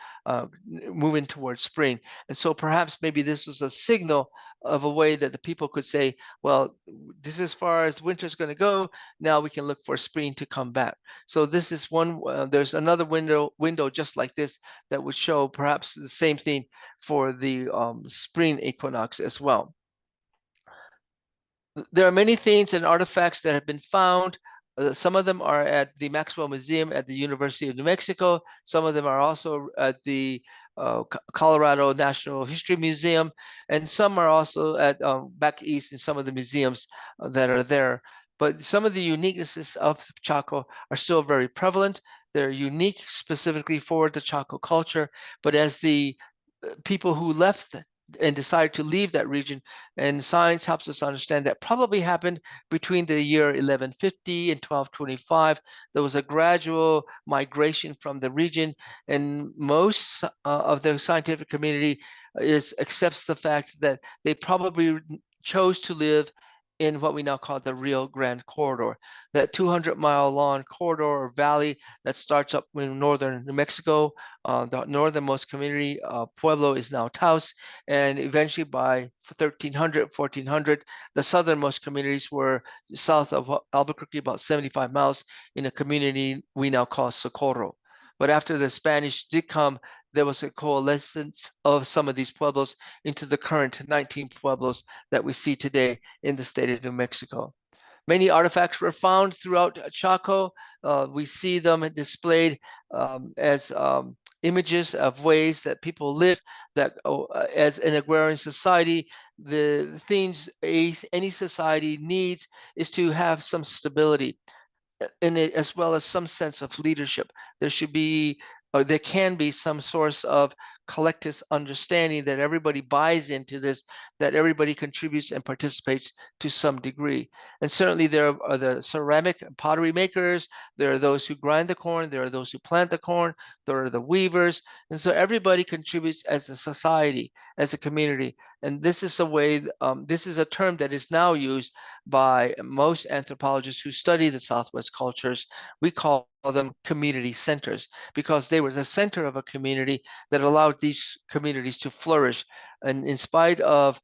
moving towards spring. And so perhaps maybe this was a signal of a way that the people could say, well, this is as far as winter's going to go. Now we can look for spring to come back. So this is one, there's another window just like this that would show perhaps the same thing for the spring equinox as well. There are many things and artifacts that have been found. Some of them are at the Maxwell Museum at the University of New Mexico. Some of them are also at the Colorado National History Museum, and some are also at back east in some of the museums that are there. But some of the uniquenesses of Chaco are still very prevalent. They're unique specifically for the Chaco culture, but as the people who left and decided to leave that region. And science helps us understand that probably happened between the year 1150 and 1225. There was a gradual migration from the region, and most of the scientific community accepts the fact that they probably chose to live in what we now call the Rio Grande Corridor, that 200-mile long corridor or valley that starts up in northern New Mexico. The northernmost community, Pueblo, is now Taos, and eventually by 1300, 1400, the southernmost communities were south of Albuquerque, about 75 miles, in a community we now call Socorro. But after the Spanish did come, there was a coalescence of some of these pueblos into the current 19 pueblos that we see today in the state of New Mexico. Many artifacts were found throughout Chaco. We see them displayed as images of ways that people live, that as an agrarian society, the things any society needs is to have some stability in it, as well as some sense of leadership. There should be, or there can be, some source of collective understanding that everybody buys into this, that everybody contributes and participates to some degree. And certainly there are the ceramic and pottery makers, there are those who grind the corn, there are those who plant the corn, there are the weavers. And so everybody contributes as a society, as a community. And this is a way, this is a term that is now used by most anthropologists who study the Southwest cultures. We call them community centers because they were the center of a community that allowed these communities to flourish. And in spite of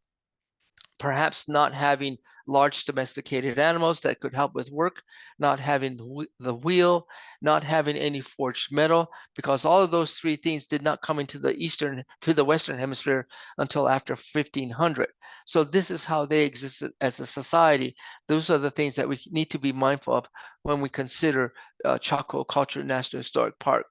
perhaps not having large domesticated animals that could help with work, not having the wheel, not having any forged metal, because all of those three things did not come into the Western Hemisphere until after 1500. So this is how they existed as a society. Those are the things that we need to be mindful of when we consider Chaco Culture National Historic Park.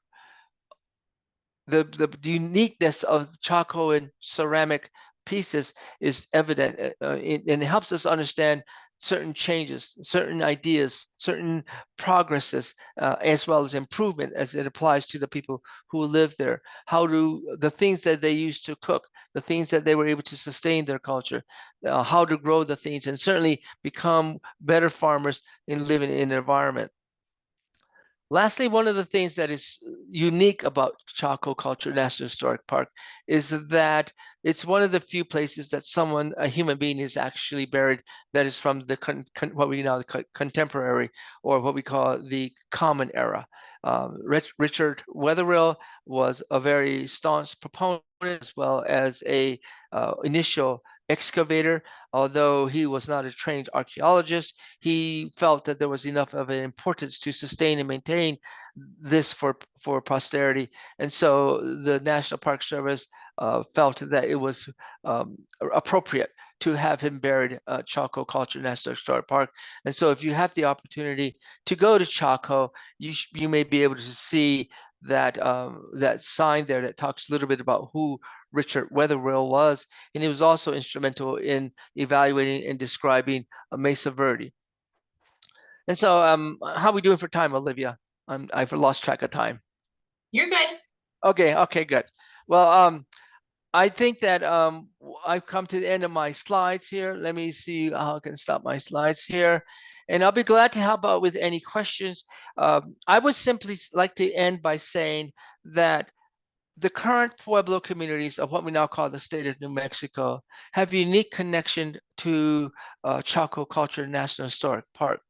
The uniqueness of Chacoan ceramic pieces is evident, and it helps us understand certain changes, certain ideas, certain progresses, as well as improvement as it applies to the people who live there. How do the things that they used to cook, the things that they were able to sustain their culture, how to grow the things, and certainly become better farmers in living in an environment. Lastly, one of the things that is unique about Chaco Culture National Historic Park is that it's one of the few places that a human being, is actually buried that is from the what we now contemporary, or what we call the Common Era. Richard Wetherill was a very staunch proponent, as well as a initial excavator. Although he was not a trained archaeologist, he felt that there was enough of an importance to sustain and maintain this for posterity. And so the National Park Service felt that it was appropriate to have him buried at Chaco Culture National Historic Park. And so if you have the opportunity to go to Chaco, you may be able to see that that sign there that talks a little bit about who Richard Wetherill was, and he was also instrumental in evaluating and describing Mesa Verde. And so, how are we doing for time, Olivia? I've lost track of time. You're good. Okay, good. Well, I think that I've come to the end of my slides here. Let me see how I can stop my slides here. And I'll be glad to help out with any questions. I would simply like to end by saying that the current Pueblo communities of what we now call the state of New Mexico have a unique connection to Chaco Culture National Historic Park.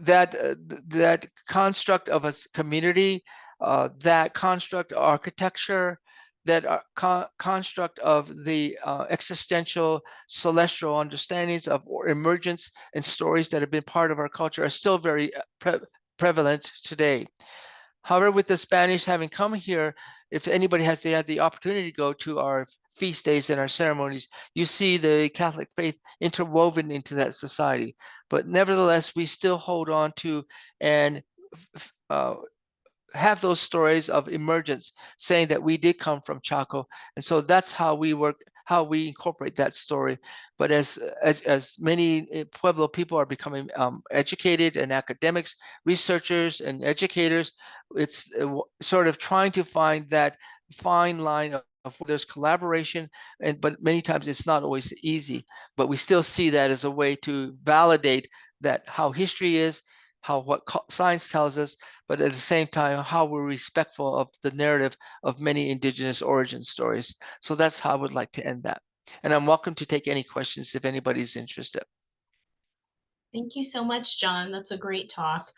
That construct of a community, that construct of architecture, that construct of the existential celestial understandings of emergence and stories that have been part of our culture are still very prevalent today. However, with the Spanish having come here, if anybody has had the opportunity to go to our feast days and our ceremonies, you see the Catholic faith interwoven into that society. But nevertheless, we still hold on to and have those stories of emergence, saying that we did come from Chaco. And so that's how we work, how we incorporate that story. But as many Pueblo people are becoming educated, and academics, researchers, and educators, it's sort of trying to find that fine line of there's collaboration, but many times it's not always easy. But we still see that as a way to validate that how history is, what science tells us, but at the same time, how we're respectful of the narrative of many indigenous origin stories. So that's how I would like to end that. And I'm welcome to take any questions if anybody's interested. Thank you so much, John. That's a great talk.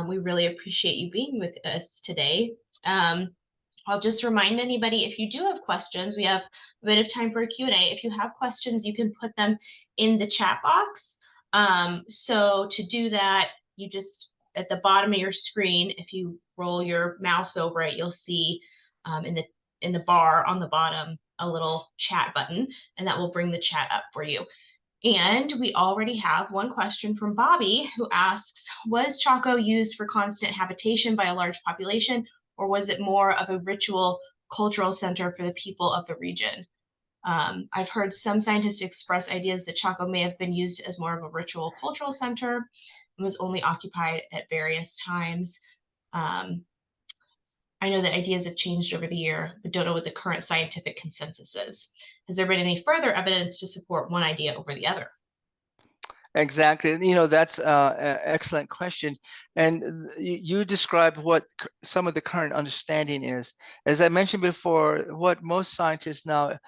We really appreciate you being with us today. I'll just remind anybody, if you do have questions, we have a bit of time for a Q&A. If you have questions, you can put them in the chat box. So to do that, you just, at the bottom of your screen, if you roll your mouse over it, you'll see in the bar on the bottom a little chat button, and that will bring the chat up for you. And we already have one question from Bobby, who asks, was Chaco used for constant habitation by a large population, or was it more of a ritual cultural center for the people of the region? I've heard some scientists express ideas that Chaco may have been used as more of a ritual cultural center and was only occupied at various times. I know that ideas have changed over the year, but don't know what the current scientific consensus is. Has there been any further evidence to support one idea over the other? Exactly. That's an excellent question. And you described what some of the current understanding is. As I mentioned before, what most scientists now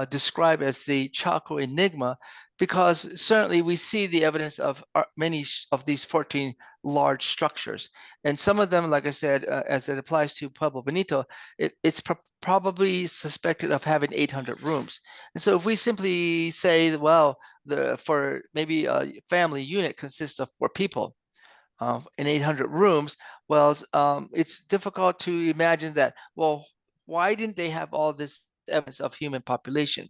describe as the Chaco Enigma, because certainly we see the evidence of many of these 14 large structures. And some of them, like I said, as it applies to Pueblo Bonito, it's probably suspected of having 800 rooms. And so if we simply say, well, for maybe a family unit consists of 4 people, in 800 rooms, well, it's difficult to imagine that, well, why didn't they have all this evidence of human population?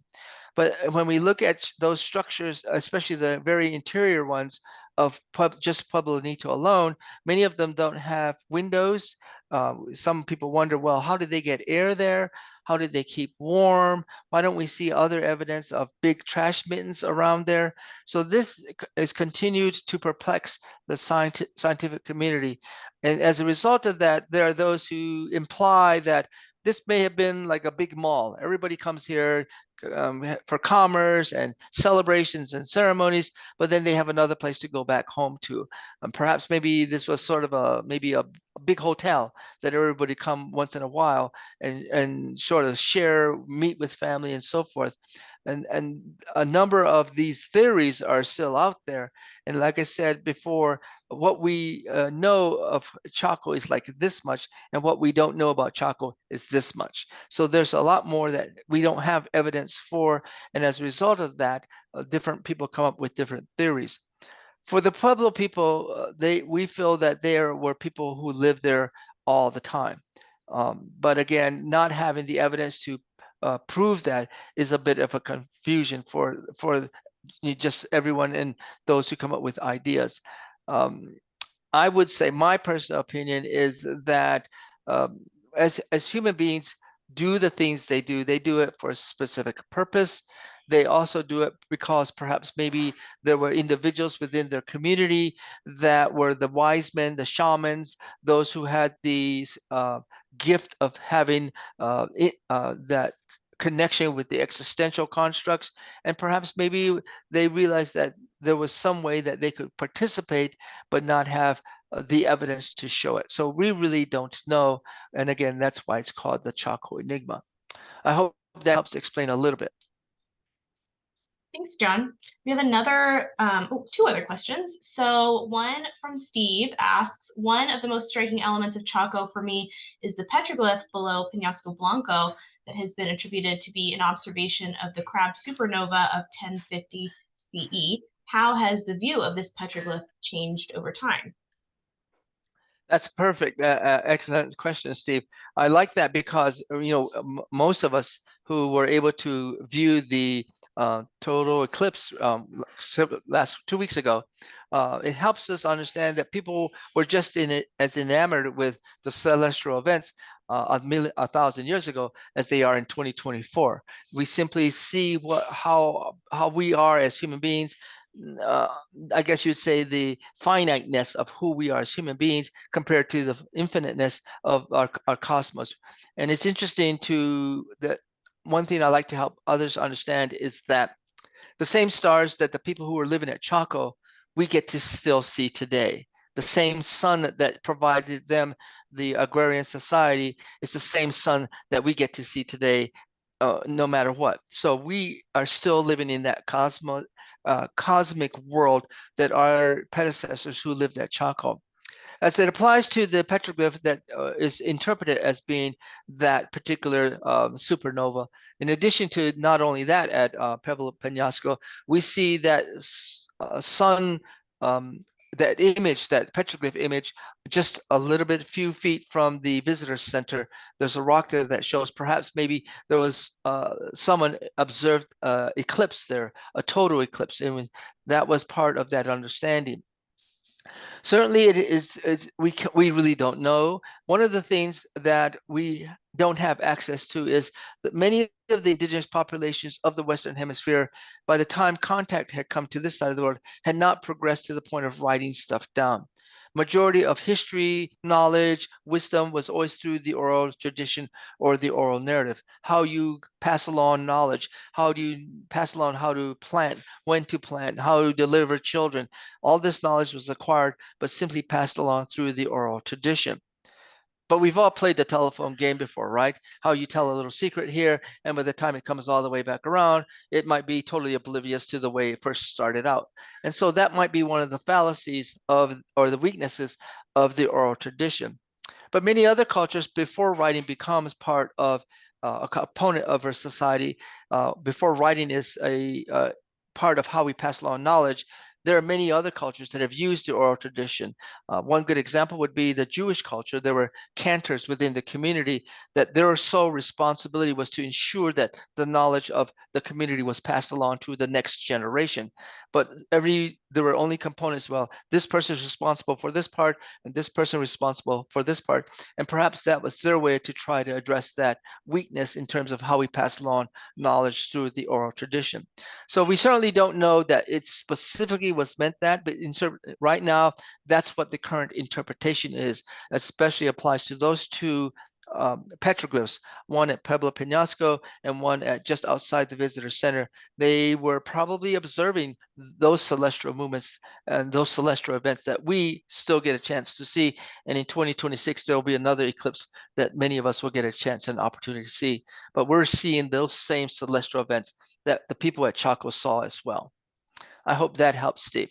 But when we look at those structures, especially the very interior ones of just Pueblo Bonito alone, many of them don't have windows. Some people wonder, well, how did they get air there? How did they keep warm? Why don't we see other evidence of big trash mittens around there? So this is continued to perplex the scientific community. And as a result of that, there are those who imply that this may have been like a big mall. Everybody comes here for commerce and celebrations and ceremonies, but then they have another place to go back home to. Perhaps maybe this was sort of maybe a big hotel that everybody come once in a while and sort of share, meet with family and so forth. And a number of these theories are still out there. And like I said before, what we know of Chaco is like this much, and what we don't know about Chaco is this much. So there's a lot more that we don't have evidence for, and as a result of that, different people come up with different theories. For the Pueblo people, we feel that there were people who lived there all the time. But again, not having the evidence to prove that is a bit of a confusion for just everyone and those who come up with ideas. Um, I would say my personal opinion is that um, as human beings do the things they do it for a specific purpose. They also do it because perhaps maybe there were individuals within their community that were the wise men, the shamans, those who had the gift of having that connection with the existential constructs. And perhaps maybe they realized that there was some way that they could participate but not have the evidence to show it. So we really don't know. And again, that's why it's called the Chaco Enigma. I hope that helps explain a little bit. Thanks, John. We have two other questions. So one from Steve asks, one of the most striking elements of Chaco for me is the petroglyph below Penasco Blanco that has been attributed to be an observation of the crab supernova of 1050 CE. How has the view of this petroglyph changed over time? That's perfect. Excellent question, Steve. I like that because most of us who were able to view the total eclipse last 2 weeks ago, it helps us understand that people were just as enamored with the celestial events 1,000 years ago as they are in 2024. We simply see how we are as human beings, uh, I guess you'd say the finiteness of who we are as human beings compared to the infiniteness of our cosmos. And it's interesting that one thing I like to help others understand is that the same stars that the people who were living at Chaco, we get to still see today. The same sun that provided them the agrarian society is the same sun that we get to see today, no matter what. So we are still living in that cosmic world that our predecessors who lived at Chaco. As it applies to the petroglyph that is interpreted as being that particular supernova, in addition to not only that at Pueblo Penasco, we see that sun, that image, that petroglyph image, just a little bit, few feet from the visitor center. There's a rock there that shows perhaps maybe there was someone observed eclipse there, a total eclipse, and that was part of that understanding. Certainly, we really don't know. One of the things that we don't have access to is that many of the indigenous populations of the Western Hemisphere, by the time contact had come to this side of the world, had not progressed to the point of writing stuff down. Majority of history, knowledge, wisdom was always through the oral tradition or the oral narrative. How you pass along knowledge, how do you pass along how to plant, when to plant, how to deliver children. All this knowledge was acquired, but simply passed along through the oral tradition. but we've all played the telephone game before, right? How you tell a little secret here, and by the time it comes all the way back around, it might be totally oblivious to the way it first started out. And so that might be one of the fallacies of, or the weaknesses of the oral tradition. But many other cultures, before writing becomes part of a component of our society, before writing is a part of how we pass along knowledge, there are many other cultures that have used the oral tradition. One good example would be the Jewish culture. There were cantors within the community that their sole responsibility was to ensure that the knowledge of the community was passed along to the next generation. But there were only components. Well, this person is responsible for this part, and this person responsible for this part. And perhaps that was their way to try to address that weakness in terms of how we pass along knowledge through the oral tradition. So we certainly don't know that it specifically was meant that, but right now, that's what the current interpretation is, especially applies to those two petroglyphs, one at Pueblo Penasco and one at just outside the visitor center. They were probably observing those celestial movements and those celestial events that we still get a chance to see. And in 2026, there will be another eclipse that many of us will get a chance and opportunity to see. But we're seeing those same celestial events that the people at Chaco saw as well. I hope that helps, Steve.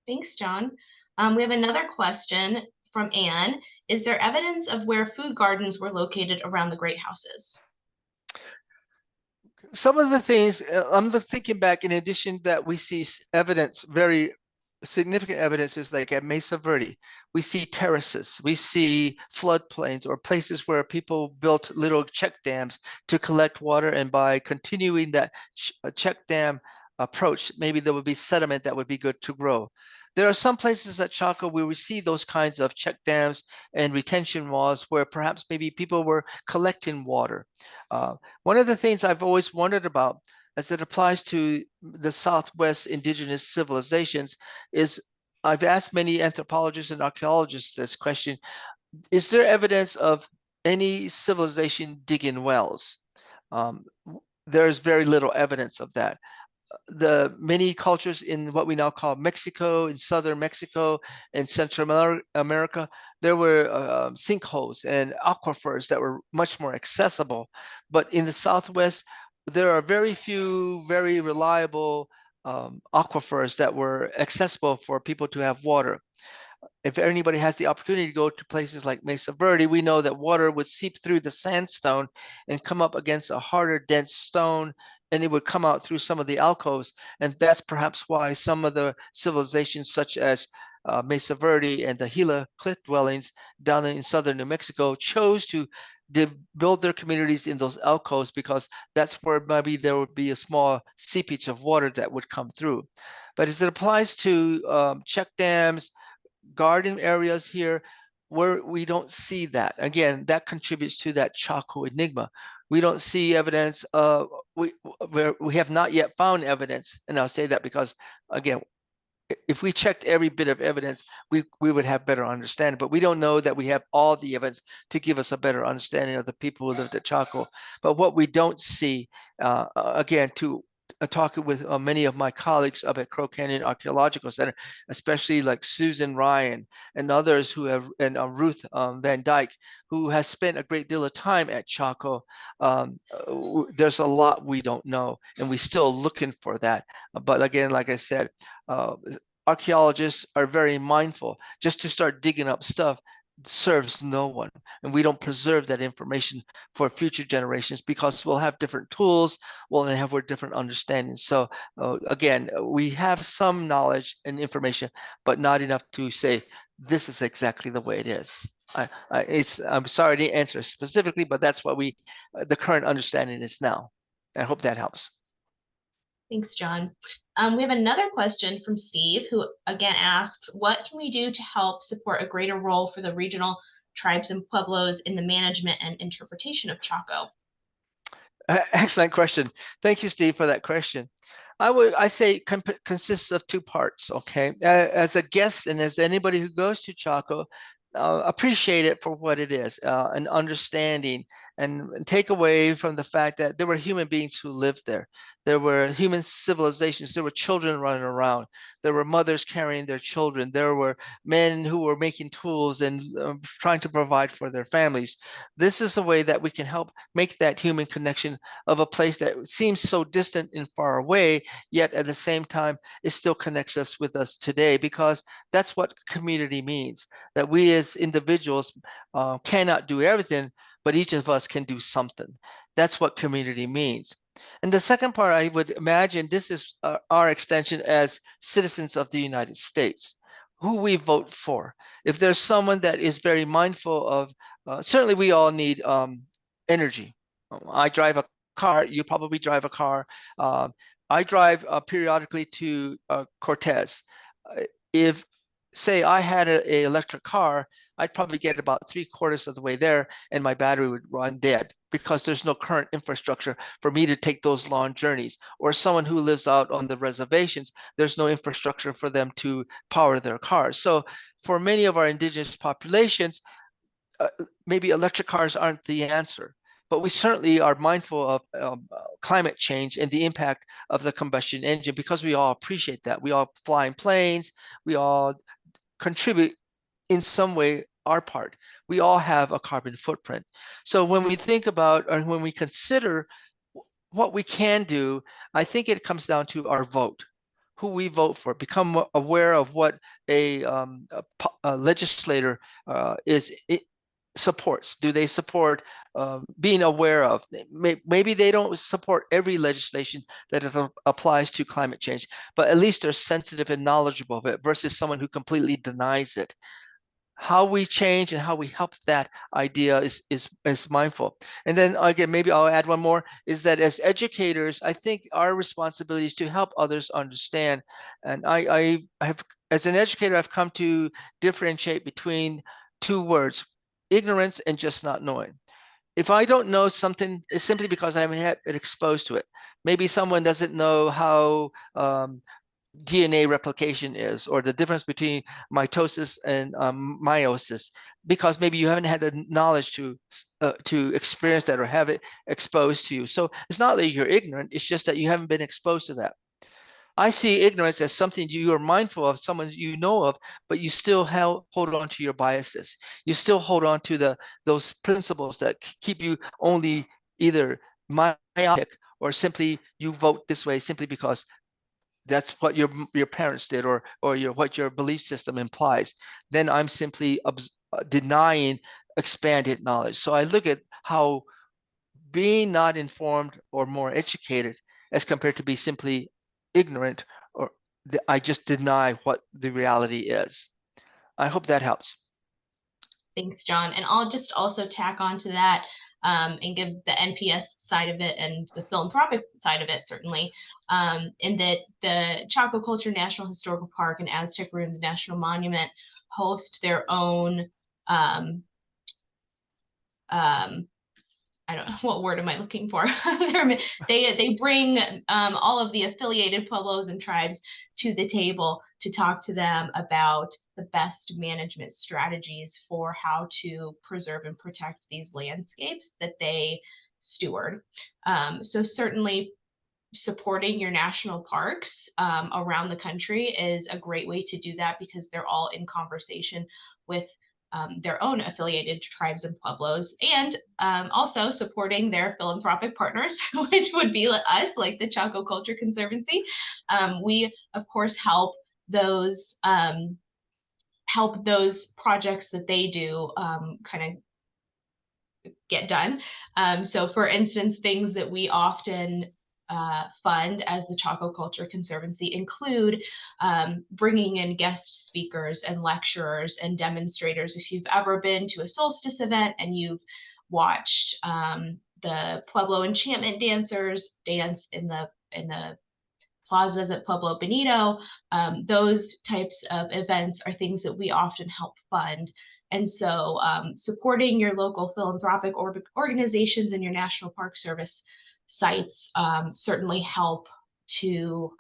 Thanks, John. We have another question from Anne. Is there evidence of where food gardens were located around the great houses? Some of the things I'm thinking back, in addition that we see evidence, very significant evidence is like at Mesa Verde, we see terraces, we see floodplains or places where people built little check dams to collect water. And by continuing that check dam approach, maybe there would be sediment that would be good to grow. There are some places at Chaco where we see those kinds of check dams and retention walls where perhaps maybe people were collecting water. One of the things I've always wondered about as it applies to the Southwest indigenous civilizations is I've asked many anthropologists and archaeologists this question: is there evidence of any civilization digging wells? There's very little evidence of that. The many cultures in what we now call Mexico, in southern Mexico and Central America, there were sinkholes and aquifers that were much more accessible. But in the Southwest, there are very few very reliable aquifers that were accessible for people to have water. If anybody has the opportunity to go to places like Mesa Verde, we know that water would seep through the sandstone and come up against a harder, dense stone, and it would come out through some of the alcoves. And that's perhaps why some of the civilizations, such as Mesa Verde and the Gila cliff dwellings down in southern New Mexico, chose to build their communities in those alcoves, because that's where maybe there would be a small seepage of water that would come through. But as it applies to check dams, garden areas here, where we don't see that. Again, that contributes to that Chaco Enigma. We don't see evidence, where we have not yet found evidence, and I'll say that because, again, if we checked every bit of evidence, we would have better understanding, but we don't know that we have all the evidence to give us a better understanding of the people who lived at Chaco. But what we don't see, again, to talking with many of my colleagues up at Chaco Canyon Archaeological Center, especially like Susan Ryan and others who have, and Ruth Van Dyke, who has spent a great deal of time at Chaco. There's a lot we don't know, and we're still looking for that. But again, like I said, archaeologists are very mindful. Just to start digging up stuff serves no one, and we don't preserve that information for future generations because we'll have different tools, we'll have different understandings. So again, we have some knowledge and information, but not enough to say this is exactly the way it is. I'm sorry to answer specifically, but that's what the current understanding is now. I hope that helps. Thanks, John. We have another question from Steve, who again asks, what can we do to help support a greater role for the regional tribes and pueblos in the management and interpretation of Chaco? Excellent question. Thank you, Steve, for that question. I say consists of two parts. Okay, as a guest and as anybody who goes to Chaco, appreciate it for what it is, an understanding and take away from the fact that there were human beings who lived there. There were human civilizations. There were children running around. There were mothers carrying their children. There were men who were making tools and trying to provide for their families. This is a way that we can help make that human connection of a place that seems so distant and far away, yet at the same time, it still connects us with us today, because that's what community means, that we as individuals cannot do everything, but each of us can do something. That's what community means. And the second part, I would imagine this is our extension as citizens of the United States, who we vote for. If there's someone that is very mindful of, certainly we all need energy. I drive a car, you probably drive a car. I drive periodically to Cortez. If, say, I had a electric car, I'd probably get about 3/4 of the way there and my battery would run dead, because there's no current infrastructure for me to take those long journeys. Or someone who lives out on the reservations, there's no infrastructure for them to power their cars. So for many of our indigenous populations, maybe electric cars aren't the answer, but we certainly are mindful of climate change and the impact of the combustion engine, because we all appreciate that. We all fly in planes, we all contribute in some way our part. We all have a carbon footprint. So when we think about, or when we consider what we can do, I think it comes down to our vote, who we vote for. Become aware of what a legislator supports. Do they support being aware of? Maybe they don't support every legislation that applies to climate change, but at least they're sensitive and knowledgeable of it, versus someone who completely denies it. How we change and how we help that idea is mindful. And then again, maybe I'll add one more, is that as educators, I think our responsibility is to help others understand. And I have, as an educator, I've come to differentiate between two words: ignorance and just not knowing. If I don't know something, it's simply because I haven't been exposed to it. Maybe someone doesn't know how DNA replication is, or the difference between mitosis and meiosis, because maybe you haven't had the knowledge to experience that or have it exposed to you. So it's not that you're ignorant, it's just that you haven't been exposed to that. I see ignorance as something you are mindful of, someone you know of, but you still hold on to your biases. You still hold on to those principles that keep you only either myopic, or simply you vote this way simply because that's what your parents did, or what your belief system implies. Then I'm simply denying expanded knowledge. So I look at how being not informed or more educated, as compared to be simply ignorant, or I just deny what the reality is. I hope that helps. Thanks, John. And I'll just also tack on to that, and give the NPS side of it and the philanthropic side of it, certainly, in that the Chaco Culture National Historical Park and Aztec Ruins National Monument host their own I don't know, what word am I looking for? They bring all of the affiliated pueblos and tribes to the table to talk to them about the best management strategies for how to preserve and protect these landscapes that they steward. So certainly supporting your national parks around the country is a great way to do that, because they're all in conversation with their own affiliated tribes and pueblos, and also supporting their philanthropic partners, which would be us, like the Chaco Culture Conservancy. We, of course, help those projects that they do kind of get done. So for instance, things that we often fund as the Chaco Culture Conservancy include bringing in guest speakers and lecturers and demonstrators. If you've ever been to a solstice event and you've watched the Pueblo enchantment dancers dance in the plazas at Pueblo Bonito, those types of events are things that we often help fund. And so supporting your local philanthropic organizations and your National Park Service sites certainly help to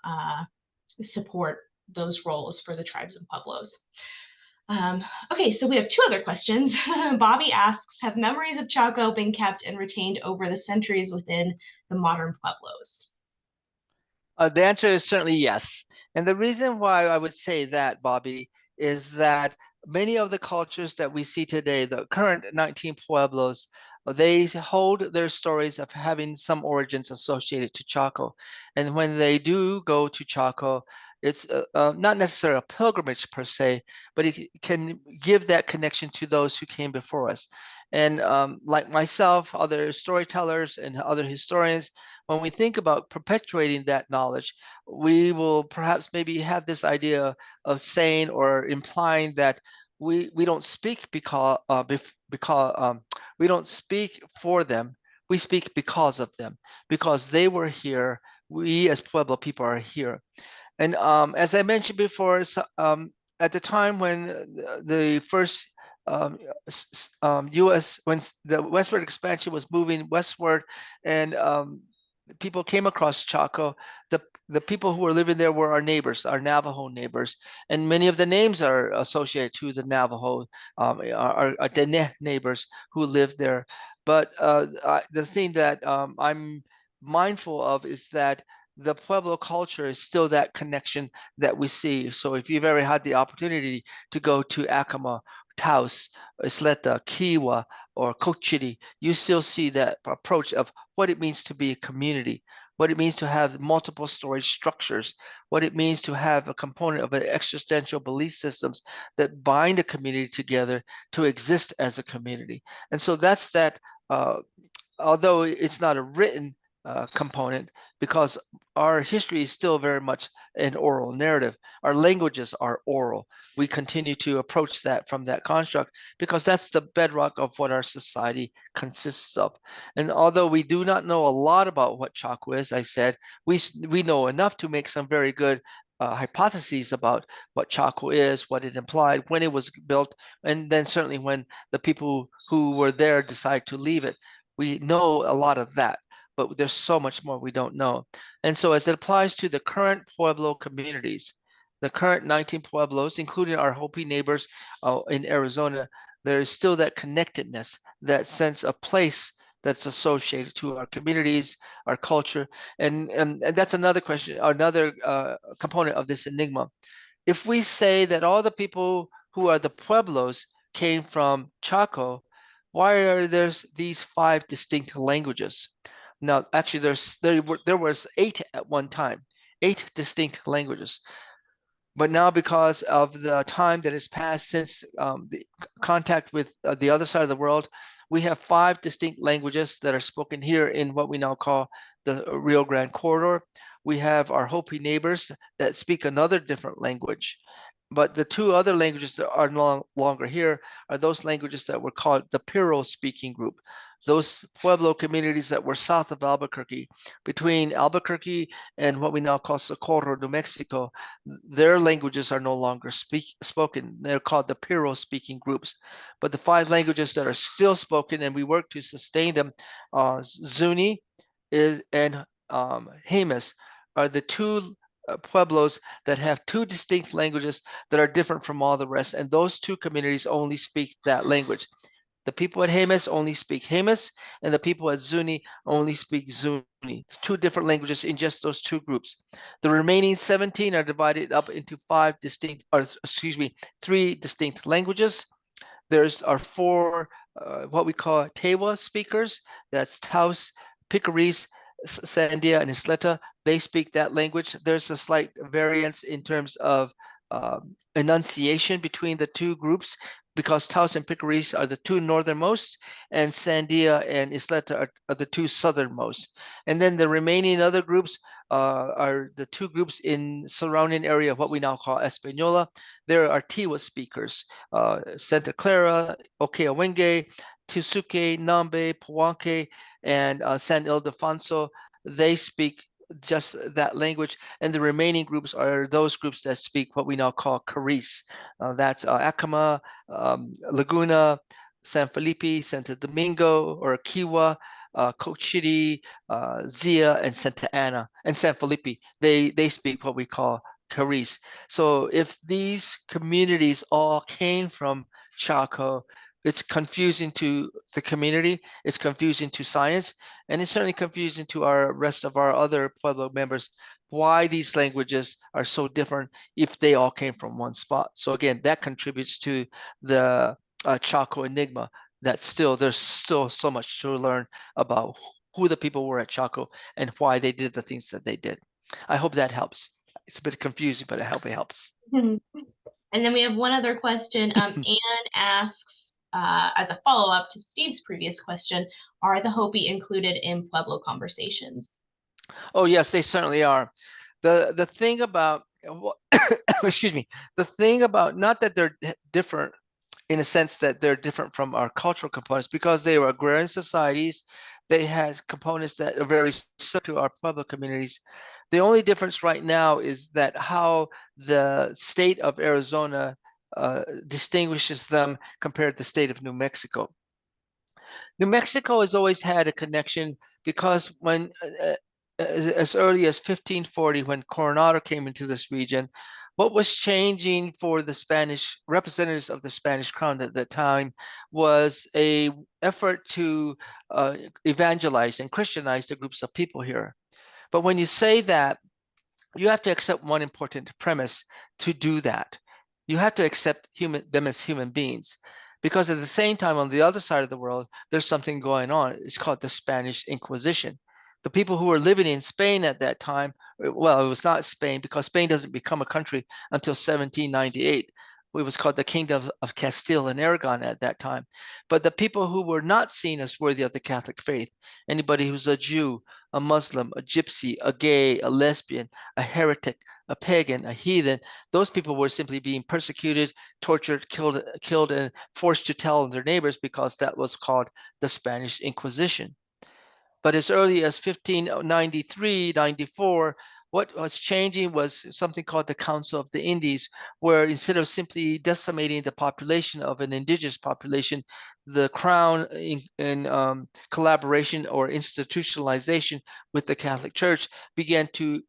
support those roles for the tribes and pueblos. Okay, so we have two other questions. Bobby asks, have memories of Chaco been kept and retained over the centuries within the modern Pueblos? The answer is certainly yes. And the reason why I would say that, Bobby, is that many of the cultures that we see today, the current 19 Pueblos, they hold their stories of having some origins associated to Chaco. And when they do go to Chaco, it's not necessarily a pilgrimage per se, but it can give that connection to those who came before us. And like myself, other storytellers and other historians, when we think about perpetuating that knowledge, we will perhaps maybe have this idea of saying or implying that we don't speak because we don't speak for them. We speak because of them, because they were here. We as Pueblo people are here. And as I mentioned before, at the time when the first U.S. when the westward expansion was moving westward, and people came across Chaco, the people who were living there were our neighbors, our Navajo neighbors, and many of the names are associated to the Navajo, our Dene neighbors who lived there. But the thing that I'm mindful of is that the Pueblo culture is still that connection that we see. So if you've ever had the opportunity to go to Acoma, Taos, Isleta, Kiwa, or Cochiti, you still see that approach of what it means to be a community, what it means to have multiple storage structures, what it means to have a component of an existential belief systems that bind a community together to exist as a community. And so that's that. Although it's not a written component, because our history is still very much an oral narrative. Our languages are oral. We continue to approach that from that construct because that's the bedrock of what our society consists of. And although we do not know a lot about what Chaco is, I said, we know enough to make some very good hypotheses about what Chaco is, what it implied, when it was built, and then certainly when the people who were there decide to leave it. We know a lot of that, but there's so much more we don't know. And so as it applies to the current Pueblo communities, the current 19 Pueblos, including our Hopi neighbors in Arizona, there is still that connectedness, that sense of place that's associated to our communities, our culture. And that's another question, another component of this enigma. If we say that all the people who are the Pueblos came from Chaco, why are there these five distinct languages? Now, actually, there was eight at one time, eight distinct languages. But now, because of the time that has passed since the contact with the other side of the world, we have five distinct languages that are spoken here in what we now call the Rio Grande corridor. We have our Hopi neighbors that speak another different language. But the two other languages that are no longer here are those languages that were called the Piro speaking group. Those Pueblo communities that were south of Albuquerque, between Albuquerque and what we now call Socorro, New Mexico, their languages are no longer spoken. They're called the Piro speaking groups. But the five languages that are still spoken, and we work to sustain them, Zuni and Jemez are the two Pueblos that have two distinct languages that are different from all the rest. And those two communities only speak that language. The people at Jemez only speak Jemez, and the people at Zuni only speak Zuni. Two different languages in just those two groups. The remaining 17 are divided up into three distinct languages. There's our four, what we call Tewa speakers. That's Taos, Picaris, Sandia, and Isleta. They speak that language. There's a slight variance in terms of enunciation between the two groups because Taos and Picaris are the two northernmost, and Sandia and Isleta are the two southernmost. And then the remaining other groups are the two groups in surrounding area, what we now call Española. There are Tiwa speakers, Santa Clara, Okeawenge, Tisuke, Nambe, Pawanke, and San Ildefonso. They speak just that language, and the remaining groups are those groups that speak what we now call Caris. That's Acoma, Laguna, San Felipe, Santo Domingo, or Kiwa, Cochiti, Zia, and Santa Ana, and San Felipe. They speak what we call Caris. So if these communities all came from Chaco, it's confusing to the community, it's confusing to science, and it's certainly confusing to our rest of our other Pueblo members why these languages are so different if they all came from one spot. So again, that contributes to the Chaco Enigma. That still there's still so much to learn about who the people were at Chaco and why they did the things that they did. I hope that helps. It's a bit confusing, but I hope it helps. And then we have one other question. Anne asks, as a follow-up to Steve's previous question, are the Hopi included in Pueblo conversations? Oh yes, they certainly are. The thing about excuse me, the thing about not that they're different in a sense that they're different from our cultural components because they were agrarian societies. They had components that are very similar to our Pueblo communities. The only difference right now is that how the state of Arizona distinguishes them compared to the state of New Mexico. New Mexico has always had a connection because when as early as 1540, when Coronado came into this region, what was changing for the Spanish representatives of the Spanish crown at that time was a effort to evangelize and Christianize the groups of people here. But when you say that, you have to accept one important premise to do that. You have to accept them as human beings. Because at the same time, on the other side of the world, there's something going on. It's called the Spanish Inquisition. The people who were living in Spain at that time, well, it was not Spain because Spain doesn't become a country until 1798. It was called the Kingdom of Castile and Aragon at that time. But the people who were not seen as worthy of the Catholic faith, anybody who's a Jew, a Muslim, a gypsy, a gay, a lesbian, a heretic, a pagan, a heathen, those people were simply being persecuted, tortured, killed, and forced to tell their neighbors because that was called the Spanish Inquisition. But as early as 1593, 94, what was changing was something called the Council of the Indies, where instead of simply decimating the population of an indigenous population, the crown, in collaboration or institutionalization with the Catholic Church, began to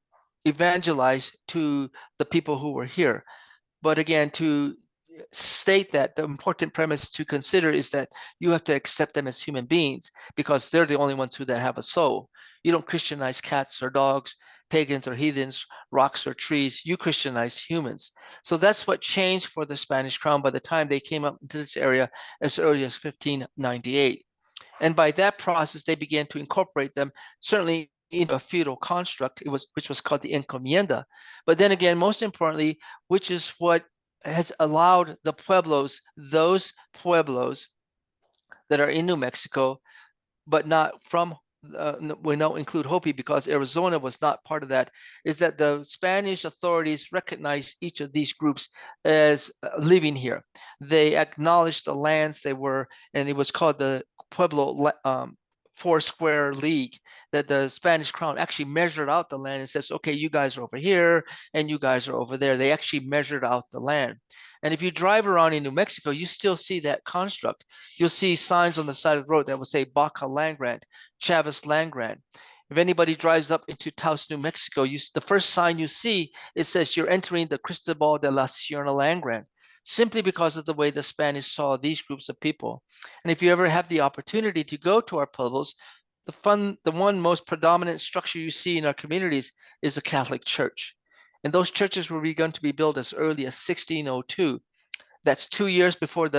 evangelize to the people who were here. But again, to state that the important premise to consider is that you have to accept them as human beings because they're the only ones who that have a soul. You don't Christianize cats or dogs, pagans or heathens, rocks or trees. You Christianize humans. So that's what changed for the Spanish crown by the time they came up into this area as early as 1598. And by that process, they began to incorporate them certainly into a feudal construct, which was called the encomienda. But then again, most importantly, which is what has allowed the Pueblos, those Pueblos that are in New Mexico, but not from we don't include Hopi because Arizona was not part of that, is that the Spanish authorities recognized each of these groups as living here. They acknowledged the lands they were, and it was called the Pueblo Four Square League, that the Spanish crown actually measured out the land and says, okay, you guys are over here and you guys are over there. They actually measured out the land. And if you drive around in New Mexico, you still see that construct. You'll see signs on the side of the road that will say Baja Land Grant, Chavez Land Grant. If anybody drives up into Taos, New Mexico, the first sign you see, it says you're entering the Cristobal de la Sierra Land Grant, simply because of the way the Spanish saw these groups of people. And if you ever have the opportunity to go to our pueblos, the one most predominant structure you see in our communities is the Catholic Church. And those churches were begun to be built as early as 1602. That's 2 years before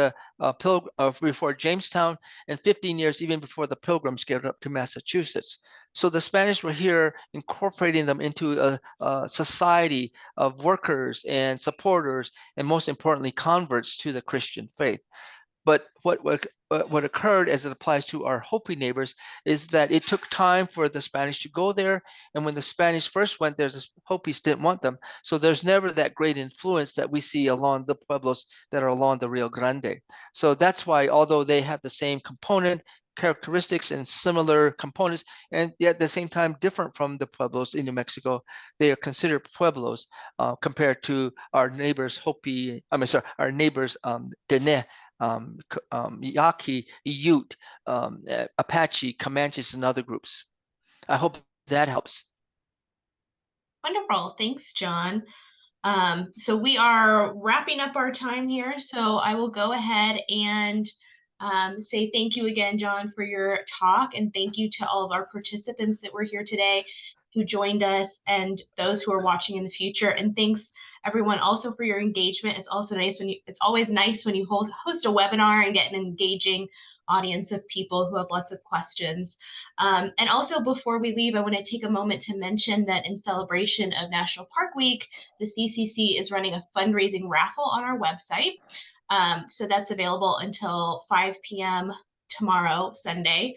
before Jamestown, and 15 years even before the Pilgrims get up to Massachusetts. So the Spanish were here incorporating them into a society of workers and supporters, and most importantly, converts to the Christian faith. But what occurred as it applies to our Hopi neighbors is that it took time for the Spanish to go there. And when the Spanish first went there, the Hopis didn't want them. So there's never that great influence that we see along the Pueblos that are along the Rio Grande. So that's why, although they have the same component, characteristics, and similar components, and yet at the same time different from the Pueblos in New Mexico, they are considered Pueblos compared to our neighbors Hopi, I mean, sorry, our neighbors Dene, Yaqui, Ute, Apache, Comanches, and other groups. I hope that helps. Wonderful. Thanks, John. So we are wrapping up our time here. So I will go ahead and say thank you again, Jon, for your talk. And thank you to all of our participants that were here today who joined us and those who are watching in the future. And thanks everyone also for your engagement. It's also nice it's always nice when you host a webinar and get an engaging audience of people who have lots of questions. And also before we leave, I want to take a moment to mention that in celebration of National Park Week, the CCC is running a fundraising raffle on our website. So that's available until 5 p.m. tomorrow, Sunday.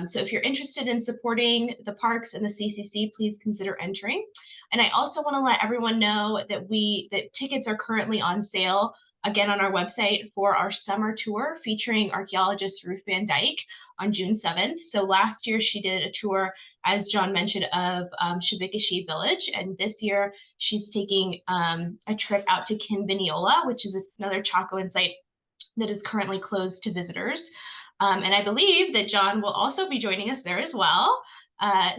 So if you're interested in supporting the parks and the CCC, please consider entering. And I also want to let everyone know that tickets are currently on sale again on our website for our summer tour featuring archaeologist Ruth Van Dyke on June 7th. So last year she did a tour, as Jon mentioned, of Shabikashi Village. And this year she's taking a trip out to Kinbiniola, which is another Chacoan site that is currently closed to visitors. And I believe that Jon will also be joining us there as well.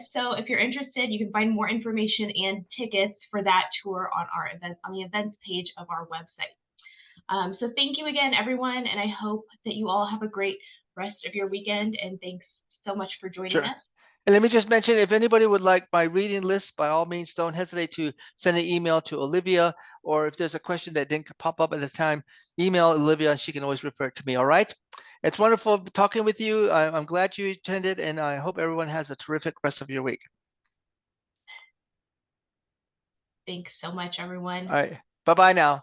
So if you're interested, you can find more information and tickets for that tour on our event on the events page of our website. So thank you again, everyone, and I hope that you all have a great rest of your weekend. And thanks so much for joining Sure. us. And let me just mention, if anybody would like my reading list, by all means, don't hesitate to send an email to Olivia, or if there's a question that didn't pop up at the time, email Olivia, and she can always refer it to me, all right? It's wonderful talking with you. I'm glad you attended, and I hope everyone has a terrific rest of your week. Thanks so much, everyone. All right. Bye-bye now.